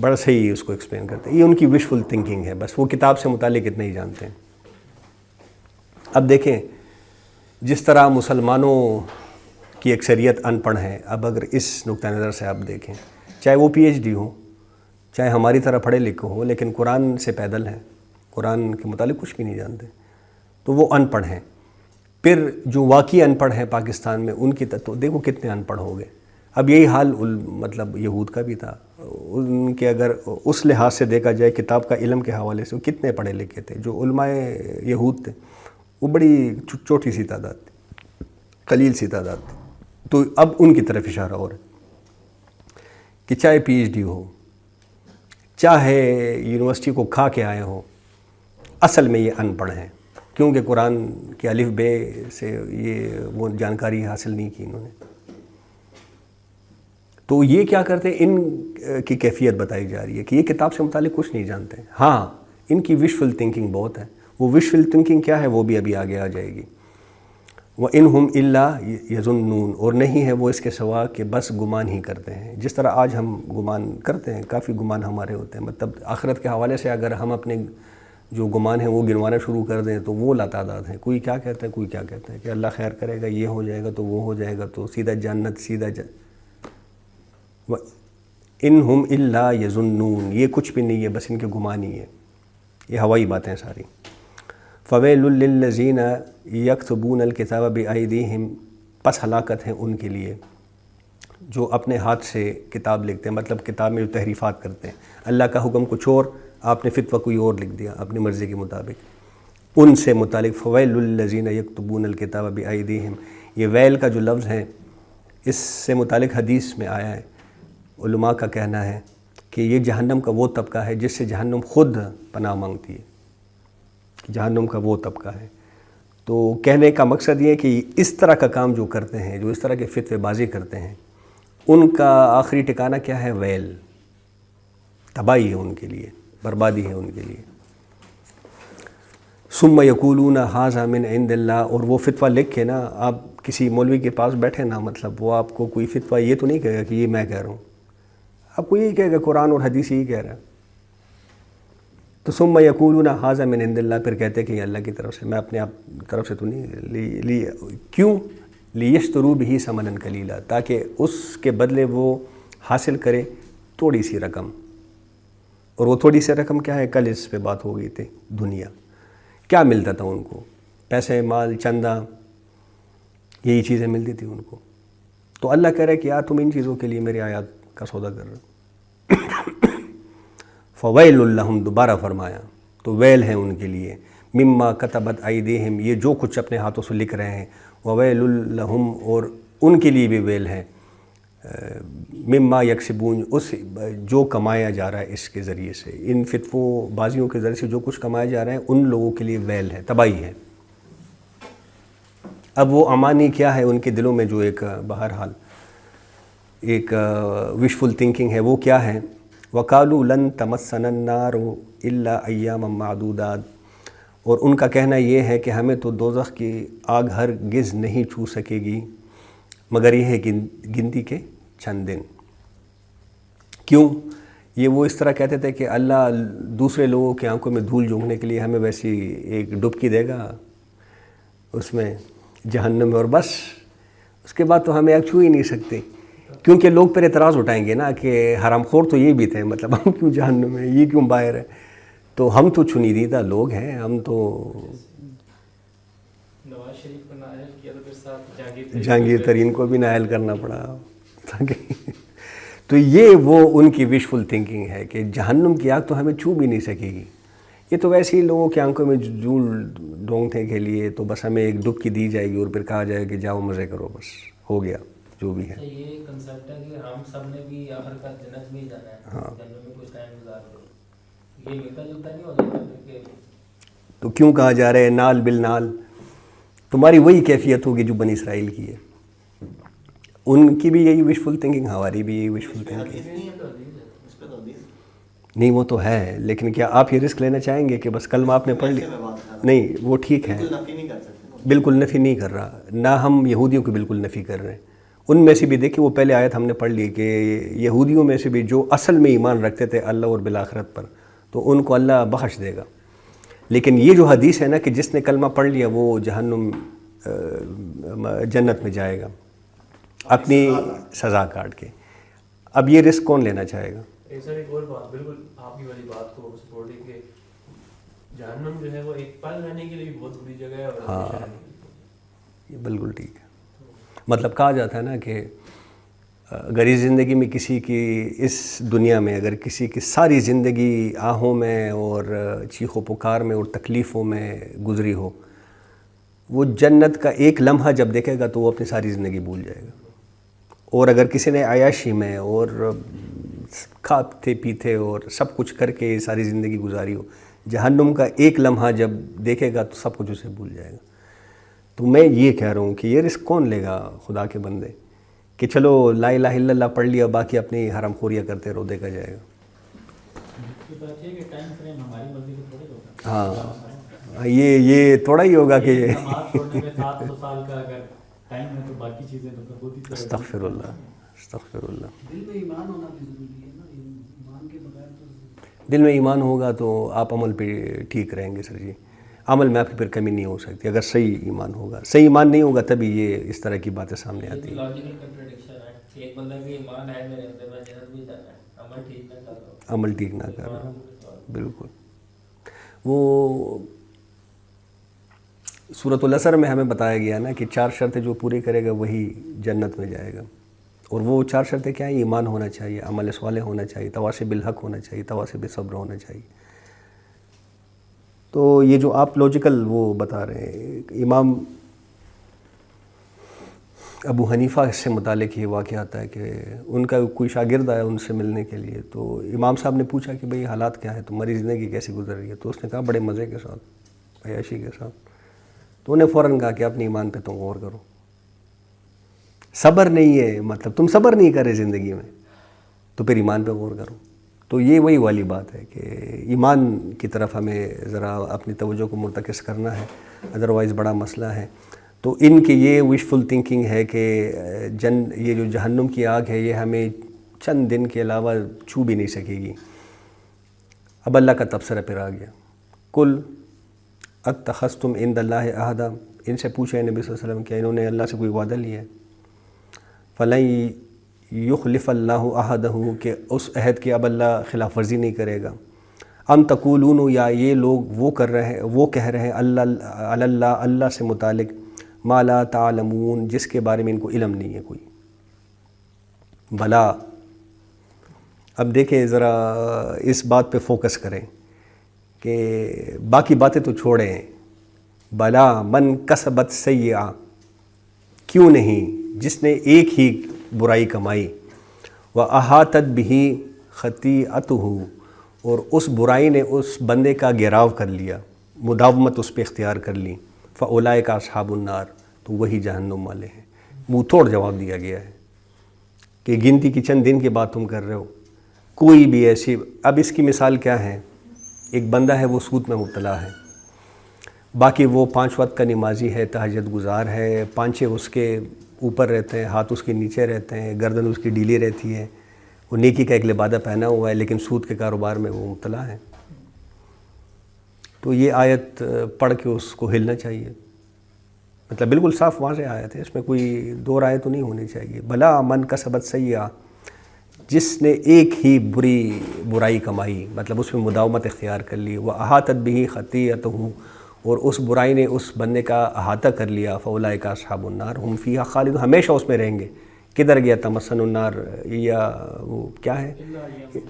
بڑا صحیح اس کو ایکسپلین کرتے ہیں، یہ ان کی وشفل تھنکنگ ہے، بس وہ کتاب سے متعلق اتنا ہی جانتے ہیں. اب دیکھیں جس طرح مسلمانوں کی اکثریت ان پڑھ ہے، اب اگر اس نقطہ نظر سے آپ دیکھیں، چاہے وہ PhD ہو، چاہے ہماری طرح پڑھے لکھے ہو، لیکن قرآن سے پیدل ہیں، قرآن کے متعلق کچھ بھی نہیں جانتے، تو وہ ان پڑھ ہیں. پھر جو واقعی ان پڑھ ہیں پاکستان میں، ان کی تو دیکھو کتنے ان پڑھ ہو گئے. اب یہی حال مطلب یہود کا بھی تھا، ان کے اگر اس لحاظ سے دیکھا جائے کتاب کا علم کے حوالے سے، وہ کتنے پڑھے لکھے تھے. جو علماء یہود تھے وہ بڑی چھوٹی سی تعداد تھی، قلیل سی تعداد تھی. تو اب ان کی طرف اشارہ ہو رہا ہے کہ چاہے PhD ہو، چاہے یونیورسٹی کو کھا کے آئے ہوں، اصل میں یہ ان پڑھ ہیں، کیونکہ قرآن کے الف بے سے یہ وہ جانکاری حاصل نہیں کی انہوں نے. تو یہ کیا کرتے ہیں، ان کی کیفیت بتائی جا رہی ہے کہ یہ کتاب سے متعلق کچھ نہیں جانتے. ہاں ان کی وشفل تھنکنگ بہت ہے، وہ وشفل تھنکنگ کیا ہے وہ بھی ابھی آگے آ جائے گی. وَإِنْهُمْ إِلَّا يَظُنُّونَ، اور نہیں ہے وہ اس کے سوا کہ بس گمان ہی کرتے ہیں. جس طرح آج ہم گمان کرتے ہیں، کافی گمان ہمارے ہوتے ہیں، مطلب آخرت کے حوالے سے اگر ہم اپنے جو گمان ہیں وہ گنوانا شروع کر دیں تو وہ لاتعداد ہیں. کوئی کیا کہتا ہے، کوئی کیا کہتا ہے کہ اللہ خیر کرے گا، یہ ہو جائے گا تو وہ ہو جائے گا تو سیدھا جنت، سیدھا وَإِنْهُمْ إِلَّا يَظُنُّونَ، یہ کچھ بھی نہیں ہے، بس ان کے گمان ہی ہے، یہ ہوائی باتیں ساری. فَوَيْلٌ لِّلَّذِينَ يَكْتُبُونَ الْكِتَابَ بِأَيْدِيهِمْ، پس ہلاکت ہے ان کے لیے جو اپنے ہاتھ سے کتاب لکھتے ہیں، مطلب کتاب میں جو تحریفات کرتے ہیں. اللہ کا حکم کچھ اور، آپ نے فتویٰ کوئی اور لکھ دیا اپنی مرضی کے مطابق. ان سے متعلق فَوَيْلٌ لِّلَّذِينَ يَكْتُبُونَ الْكِتَابَ بِأَيْدِيهِمْ، یہ ویل کا جو لفظ ہے اس سے متعلق حدیث میں آیا ہے. علماء کا کہنا ہے کہ یہ جہنم کا وہ طبقہ ہے جس سے جہنم خود پناہ مانگتی ہے، جہنم کا وہ طبقہ ہے. تو کہنے کا مقصد یہ ہے کہ اس طرح کا کام جو کرتے ہیں، جو اس طرح کے فتوے بازی کرتے ہیں، ان کا آخری ٹھکانہ کیا ہے؟ ویل، تباہی ہے ان کے لیے، بربادی ہے ان کے لیے. ثم یقولون ھذا من عند اللہ، اور وہ فتویٰ لکھ کے نا، آپ کسی مولوی کے پاس بیٹھے نا، مطلب وہ آپ کو کوئی فتویٰ یہ تو نہیں کہے گا کہ یہ میں کہہ رہا ہوں، آپ کو یہی کہے گا قرآن اور حدیث یہی کہہ رہا ہے. تو ثم یقولون ھذا من عند اللہ، پھر کہتے ہیں کہ یہ اللہ کی طرف سے، میں اپنے آپ طرف سے تو نہیں. کیوں؟ لیشتروا بہ ثمنا قلیلا، تاکہ اس کے بدلے وہ حاصل کرے تھوڑی سی رقم. اور وہ تھوڑی سی رقم کیا ہے؟ کل اس پہ بات ہو گئی تھی. دنیا کیا ملتا تھا ان کو؟ پیسے، مال، چندہ، یہی چیزیں ملتی تھی ان کو. تو اللہ کہہ رہا ہے کہ یار تم ان چیزوں کے لیے میری آیات کا سودا کر رہے ہو. فویل لہم، دوبارہ فرمایا تو ویل ہے ان کے لیے، مما کتبت ایدیہم، یہ جو کچھ اپنے ہاتھوں سے لکھ رہے ہیں، وویل لہم، اور ان کے لیے بھی ویل ہے، مما یکسبون، اس جو کمایا جا رہا ہے اس کے ذریعے سے، ان فتووں بازیوں کے ذریعے سے جو کچھ کمایا جا رہا ہے ان لوگوں کے لیے ویل ہے، تباہی ہے. اب وہ امانی کیا ہے ان کے دلوں میں، جو ایک بہرحال ایک وشفل تھنکنگ ہے، وہ کیا ہے؟ وَقَالُوا لَن تَمَسَّنَا النَّارُ إِلَّا أَيَّامًا مَعْدُودَاتٍ، اور ان کا کہنا یہ ہے کہ ہمیں تو دوزخ کی آگ ہرگز نہیں چھو سکے گی مگر یہ ہے گنتی کے چند دن. کیوں؟ یہ وہ اس طرح کہتے تھے کہ اللہ دوسرے لوگوں کی آنکھوں میں دھول جھونکنے کے لیے ہمیں ویسی ایک ڈبکی دے گا اس میں جہنم میں، اور بس اس کے بعد تو ہمیں اب چھو ہی نہیں سکتے، کیونکہ لوگ پھر اعتراض اٹھائیں گے نا کہ حرام خور تو یہ بھی تھے، مطلب ہم کیوں جہنم میں، یہ کیوں باہر ہے؟ تو ہم تو چنیدہ لوگ ہیں، ہم تو نواز شریف کو نااہل کیا تو پھر ساتھ جہانگیر ترین کو بھی نااہل کرنا پڑا تو یہ وہ ان کی وشفل تھنکنگ ہے کہ جہنم کی آگ تو ہمیں چھو بھی نہیں سکے گی، یہ تو ویسے ہی لوگوں کی آنکھوں میں جھول ڈونگنے کے لیے تو بس ہمیں ایک ڈبکی دی جائے گی اور پھر کہا جائے کہ جاؤ مزے کرو، بس ہو گیا جو بھی ہے۔ یہ کنسیپٹ ہے کہ ہم سب نے بھی آخر کا جنت میں ہی جانا ہے، ہاں، جنت میں کچھ ٹائم گزار دو، یہ ملتا جلتا نہیں ہو جاتا کہ تو کیوں کہا جا رہا ہے نال بالنال؟ تمہاری وہی کیفیت ہوگی جو بنی اسرائیل کی ہے، ان کی بھی یہی وشفل تھنکنگ، ہماری بھی یہی وشفل تھنکنگ۔ اس پہ تو حدیث نہیں وہ تو ہے، لیکن کیا آپ یہ رسک لینا چاہیں گے کہ بس کلمہ آپ نے پڑھ لیا؟ نہیں وہ ٹھیک ہے، بالکل نفی نہیں کر سکتے، بالکل نفی نہیں کر رہا، نہ ہم یہودیوں کی بالکل نفی کر رہے ہیں، ان میں سے بھی دیکھیں وہ پہلے آیت ہم نے پڑھ لی کہ یہودیوں میں سے بھی جو اصل میں ایمان رکھتے تھے اللہ اور بالآخرت پر تو ان کو اللہ بخش دے گا، لیکن یہ جو حدیث ہے نا کہ جس نے کلمہ پڑھ لیا وہ جہنم جنت میں جائے گا اپنی سزا کاٹ کے، اب یہ رسک کون لینا چاہے گا؟ سر ایک اور بات، بالکل آپ کی والی بات کو سپورٹ ہے کہ جہنم جو ہے وہ ایک پل رہنے کے لیے بھی بہت بری جگہ ہے، اور ہاں ہمیشہ رہنے کے لیے۔ یہ بالکل ٹھیک ہے، مطلب کہا جاتا ہے نا کہ اگر اس زندگی میں کسی کی اس دنیا میں اگر کسی کی ساری زندگی آہوں میں اور چیخ و پکار میں اور تکلیفوں میں گزری ہو، وہ جنت کا ایک لمحہ جب دیکھے گا تو وہ اپنی ساری زندگی بھول جائے گا، اور اگر کسی نے عیاشی میں اور کھاتے پیتے اور سب کچھ کر کے ساری زندگی گزاری ہو، جہنم کا ایک لمحہ جب دیکھے گا تو سب کچھ اسے بھول جائے گا۔ تو میں یہ کہہ رہا ہوں کہ یہ رسک کون لے گا خدا کے بندے کہ چلو لا الہ الا اللہ پڑھ لیا باقی اپنی حرام خوریاں کرتے رہو، دیکھا جائے گا۔ ہاں یہ تھوڑا ہی ہوگا کہ استغفر اللہ استغفر اللہ۔ دل میں ایمان ہونا بھی ضروری ہے نا، ایمان کے بغیر تو دل میں ایمان ہوگا تو آپ عمل پہ ٹھیک رہیں گے سر جی، عمل میں آپ کی پھر کمی نہیں ہو سکتی اگر صحیح ایمان ہوگا، صحیح ایمان نہیں ہوگا تبھی یہ اس طرح کی باتیں سامنے آتی ہیں۔ لاجیکل کنٹراڈکشن ہے کہ ایک بندہ بھی ایمان ہے میرے اندر، میں جنت بھی جانا ہے، عمل ٹھیک نہ کر رہا ہوں، عمل ٹھیک نہ کر رہا ہوں، بالکل۔ وہ سورۃ العصر میں ہمیں بتایا گیا نا کہ 4 شرطیں جو پوری کرے گا وہی جنت میں جائے گا، اور وہ 4 شرطیں کیا ہیں؟ ایمان ہونا چاہیے، عمل صالح ہونا چاہیے، تواصی بالحق ہونا چاہیے، تواصی بالصبر ہونا چاہیے۔ تو یہ جو آپ لاجیکل وہ بتا رہے ہیں، امام ابو حنیفہ سے متعلق یہ واقعہ آتا ہے کہ ان کا کوئی شاگرد آیا ان سے ملنے کے لیے، تو امام صاحب نے پوچھا کہ بھئی حالات کیا ہے، تمہاری زندگی کیسی گزر رہی ہے؟ تو اس نے کہا بڑے مزے کے ساتھ، عیاشی کے ساتھ۔ تو انہیں فوراً کہا کہ اپنے ایمان پہ تم غور کرو، صبر نہیں ہے، مطلب تم صبر نہیں کر رہے زندگی میں تو پھر ایمان پہ غور کرو۔ تو یہ وہی والی بات ہے کہ ایمان کی طرف ہمیں ذرا اپنی توجہ کو مرتکز کرنا ہے، ادروائز بڑا مسئلہ ہے۔ تو ان کی یہ وشفل تھنکنگ ہے کہ یہ جو جہنم کی آگ ہے یہ ہمیں چند دن کے علاوہ چھو بھی نہیں سکے گی۔ اب اللہ کا تبصرہ پھر آ گیا، کل اتخذتم عند اللہ عہدا، ان سے پوچھے نبی صلی اللہ علیہ وسلم کہ انہوں نے اللہ سے کوئی وعدہ لیا ہے؟ فلن یخلف اللہ عہدہ، کہ اس عہد کی اب اللہ خلاف ورزی نہیں کرے گا۔ ام تقولون، یا یہ لوگ وہ کہہ رہے ہیں اللہ سے متعلق ما لا تعلمون، جس کے بارے میں ان کو علم نہیں ہے کوئی۔ بھلا اب دیکھیں ذرا اس بات پہ فوکس کریں کہ باقی باتیں تو چھوڑیں، بلا من کسبت سیئہ، کیوں نہیں جس نے ایک ہی برائی کمائی، وَأَحَاطَتْ بِهِ خَطِیئَتُهُ، اور اس برائی نے اس بندے کا گھیراؤ کر لیا، مداومت اس پہ اختیار کر لی، فَأُولَئِکَ أَصْحَابُ النَّارِ، تو وہی جہنم والے ہیں۔ منہ توڑ جواب دیا گیا ہے کہ گنتی کی چند دن کی بات تم کر رہے ہو، کوئی بھی ایسی۔ اب اس کی مثال کیا ہے؟ ایک بندہ ہے وہ سود میں مبتلا ہے، باقی وہ 5 وقت کا نمازی ہے، تہجد گزار ہے، پانچے اس کے اوپر رہتے ہیں، ہاتھ اس کے نیچے رہتے ہیں، گردن اس کی ڈھیلی رہتی ہے، وہ نیکی کا ایک لبادہ پہنا ہوا ہے لیکن سود کے کاروبار میں وہ مبتلا ہے. تو یہ آیت پڑھ کے اس کو ہلنا چاہیے. مطلب بالکل صاف واضح آیت ہے, اس میں کوئی دو رائے تو نہیں ہونی چاہیے. بلا من کسبت سیئہ, جس نے ایک ہی برائی کمائی, مطلب اس میں مداومت اختیار کر لی, وہ احاطت بہ خطیئتہ, اور اس برائی نے اس بندے کا احاطہ کر لیا, فاولئک اصحاب النار ہم فیہا خالدون, ہمیشہ اس میں رہیں گے. کدھر گیا تمسن النار, یا وہ کیا ہے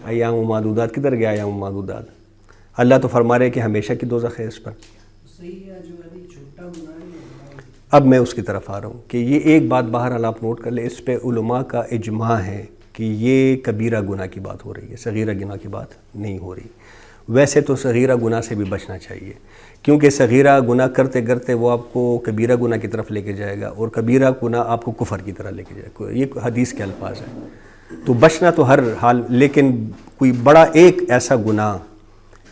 ایام معدودات, کدھر گیا ایام معدودات؟ اللہ تو فرما رہے کہ ہمیشہ کی دوزخ ہے اس پر. صحیح ہے جو ہے چھوٹا گناہ ہے. اب میں اس کی طرف آ رہا ہوں کہ یہ ایک بات بہرحال آپ نوٹ کر لیں, اس پہ علماء کا اجماع ہے کہ یہ کبیرہ گناہ کی بات ہو رہی ہے, صغیرہ گناہ کی بات نہیں ہو رہی. ویسے تو صغیرہ گناہ سے بھی بچنا چاہیے, کیونکہ صغیرہ گناہ کرتے کرتے وہ آپ کو کبیرہ گناہ کی طرف لے کے جائے گا, اور کبیرہ گناہ آپ کو کفر کی طرف لے کے جائے گا. یہ حدیث کے الفاظ ہیں. تو بچنا تو ہر حال, لیکن کوئی بڑا ایک ایسا گناہ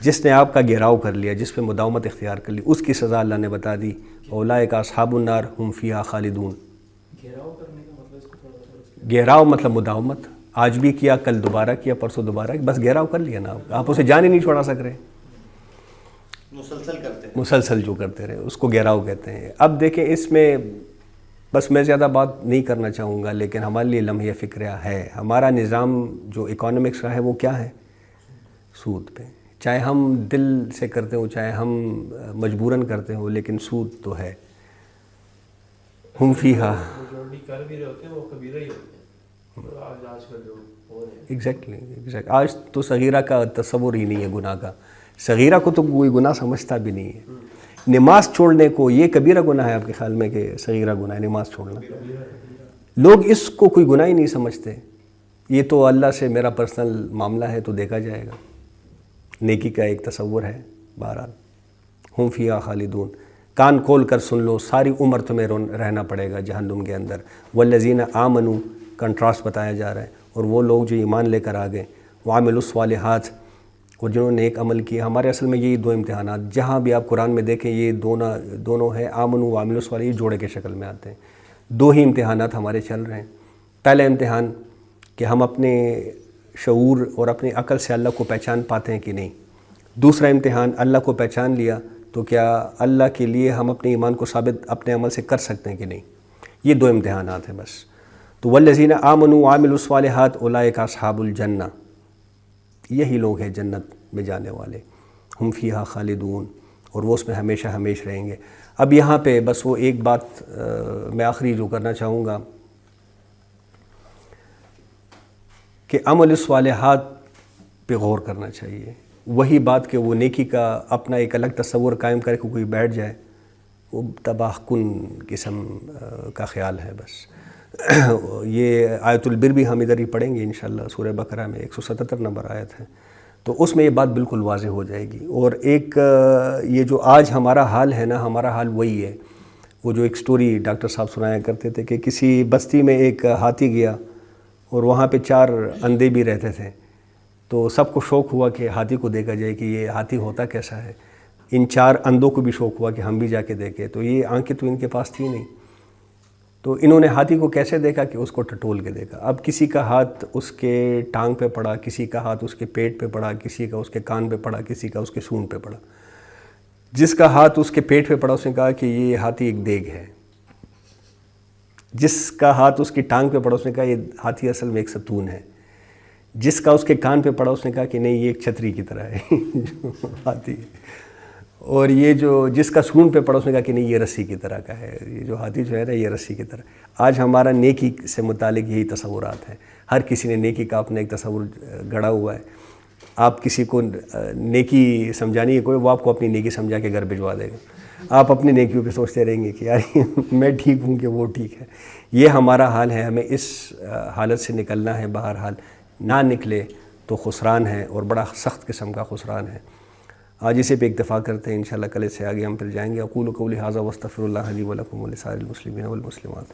جس نے آپ کا گھیراؤ کر لیا, جس پہ مداومت اختیار کر لی, اس کی سزا اللہ نے بتا دی, اولئک اصحاب النار ہم فیہا خالدون. گھیراؤ کرنے کا مطلب اس کو تھوڑا گھیراؤ مطلب مداومت, آج بھی کیا, کل دوبارہ کیا, پرسوں دوبارہ, بس گھیراؤ کر لیا نا, آپ اسے جان ہی نہیں چھوڑا سک رہے, مسلسل کرتے ہیں, مسلسل جو کرتے رہے, اس کو گھیراؤ کہتے ہیں. اب دیکھیں اس میں بس میں زیادہ بات نہیں کرنا چاہوں گا, لیکن ہمارے لیے لمحہ فکرہ ہے. ہمارا نظام جو اکانومکس کا ہے وہ کیا ہے, سود پہ, چاہے ہم دل سے کرتے ہوں چاہے ہم مجبوراً کرتے ہوں, لیکن سود تو ہے. ہم فیہا میجورٹی کر بھی رہے ہوتے ہیں وہ کبیرہ ہی ہوتے ہیں. آج کل جو ہو رہے ہیں ایگزیکٹلی آج تو صغیرہ کا تصور ہی نہیں ہے گناہ کا. صغیرہ کو تو کوئی گناہ سمجھتا بھی نہیں ہے. نماز چھوڑنے کو یہ کبیرہ گناہ ہے آپ کے خیال میں کہ صغیرہ گناہ ہے نماز چھوڑنا؟ لوگ اس کو کوئی گناہ ہی نہیں سمجھتے. یہ تو اللہ سے میرا پرسنل معاملہ ہے تو دیکھا جائے گا. نیکی کا ایک تصور ہے. بہرحال ہم فیہا خالدون, کان کھول کر سن لو, ساری عمر تمہیں رہنا پڑے گا جہنم کے اندر. والذین آمنوا, کنٹراسٹ بتایا جا رہا ہے, اور وہ لوگ جو ایمان لے کر آ گئے, وعملوا الصالحات, اور جنہوں نے ایک عمل کیا. ہمارے اصل میں یہی دو امتحانات, جہاں بھی آپ قرآن میں دیکھیں یہ دونوں ہیں, آمنوا وعملوا الصالحات, یہ جوڑے کے شکل میں آتے ہیں. دو ہی امتحانات ہمارے چل رہے ہیں. پہلا امتحان کہ ہم اپنے شعور اور اپنی عقل سے اللہ کو پہچان پاتے ہیں کہ نہیں. دوسرا امتحان, اللہ کو پہچان لیا تو کیا اللہ کے لیے ہم اپنے ایمان کو ثابت اپنے عمل سے کر سکتے ہیں کہ نہیں. یہ دو امتحانات ہیں بس. تو والذین آمنوا وعملوا الصالحات اولئک اصحاب الجنہ, یہی لوگ ہیں جنت میں جانے والے. ہم فیہا خالدون, اور وہ اس میں ہمیشہ ہمیش رہیں گے. اب یہاں پہ بس وہ ایک بات میں آخری جو کرنا چاہوں گا کہ عمل الصالحات پہ غور کرنا چاہیے. وہی بات کہ وہ نیکی کا اپنا ایک الگ تصور قائم کر کے کوئی بیٹھ جائے, وہ تباہ کن قسم کا خیال ہے بس. یہ آیت البر بھی ہم ادھر ہی پڑھیں گے انشاءاللہ, سورہ بقرہ میں 177 نمبر آیت ہے, تو اس میں یہ بات بالکل واضح ہو جائے گی. اور ایک یہ جو آج ہمارا حال ہے نا, ہمارا حال وہی ہے. وہ جو ایک سٹوری ڈاکٹر صاحب سنایا کرتے تھے کہ کسی بستی میں ایک ہاتھی گیا اور وہاں پہ 4 اندھے بھی رہتے تھے. تو سب کو شوق ہوا کہ ہاتھی کو دیکھا جائے کہ یہ ہاتھی ہوتا کیسا ہے. ان 4 اندھوں کو بھی شوق ہوا کہ ہم بھی جا کے دیکھیں. تو یہ آنکھیں تو ان کے پاس تھی نہیں, تو انہوں نے ہاتھی کو کیسے دیکھا کہ اس کو ٹٹول کے دیکھا. اب کسی کا ہاتھ اس کے ٹانگ پہ پڑا, کسی کا ہاتھ اس کے پیٹ پہ پڑا, کسی کا اس کے کان پہ پڑا, کسی کا اس کے سون پہ پڑا. جس کا ہاتھ اس کے پیٹ پہ پڑا اس نے کہا کہ یہ ہاتھی ایک دیگ ہے. جس کا ہاتھ اس کی ٹانگ پہ پڑا اس نے کہا یہ ہاتھی اصل میں ایک ستون ہے. جس کا اس کے کان پہ پڑا اس نے کہا کہ نہیں یہ ایک چھتری کی طرح ہے جو ہاتھی ہے. اور یہ جو جس کا سون پہ پڑا اس نے کہا کہ نہیں یہ رسی کی طرح کا ہے. یہ جو ہاتھی جو ہے نا یہ رسی کی طرح. آج ہمارا نیکی سے متعلق یہی تصورات ہیں. ہر کسی نے نیکی کا اپنا ایک تصور گڑا ہوا ہے. آپ کسی کو نیکی سمجھانی ہے کوئی, وہ آپ کو اپنی نیکی سمجھا کے گھر بھجوا دے گا. آپ اپنی نیکیوں پہ سوچتے رہیں گے کہ یار میں ٹھیک ہوں کہ وہ ٹھیک ہے. یہ ہمارا حال ہے. ہمیں اس حالت سے نکلنا ہے. بہرحال نہ نکلے تو خسران ہے, اور بڑا سخت قسم کا خسران ہے. آج اسے پہ اکتفا کرتے ہیں. انشاءاللہ کل سے آگے ہم پھر جائیں گے. اقول قولی ھذا واستغفر اللہ لی ولکم ولسائر المسلمین والمسلمات.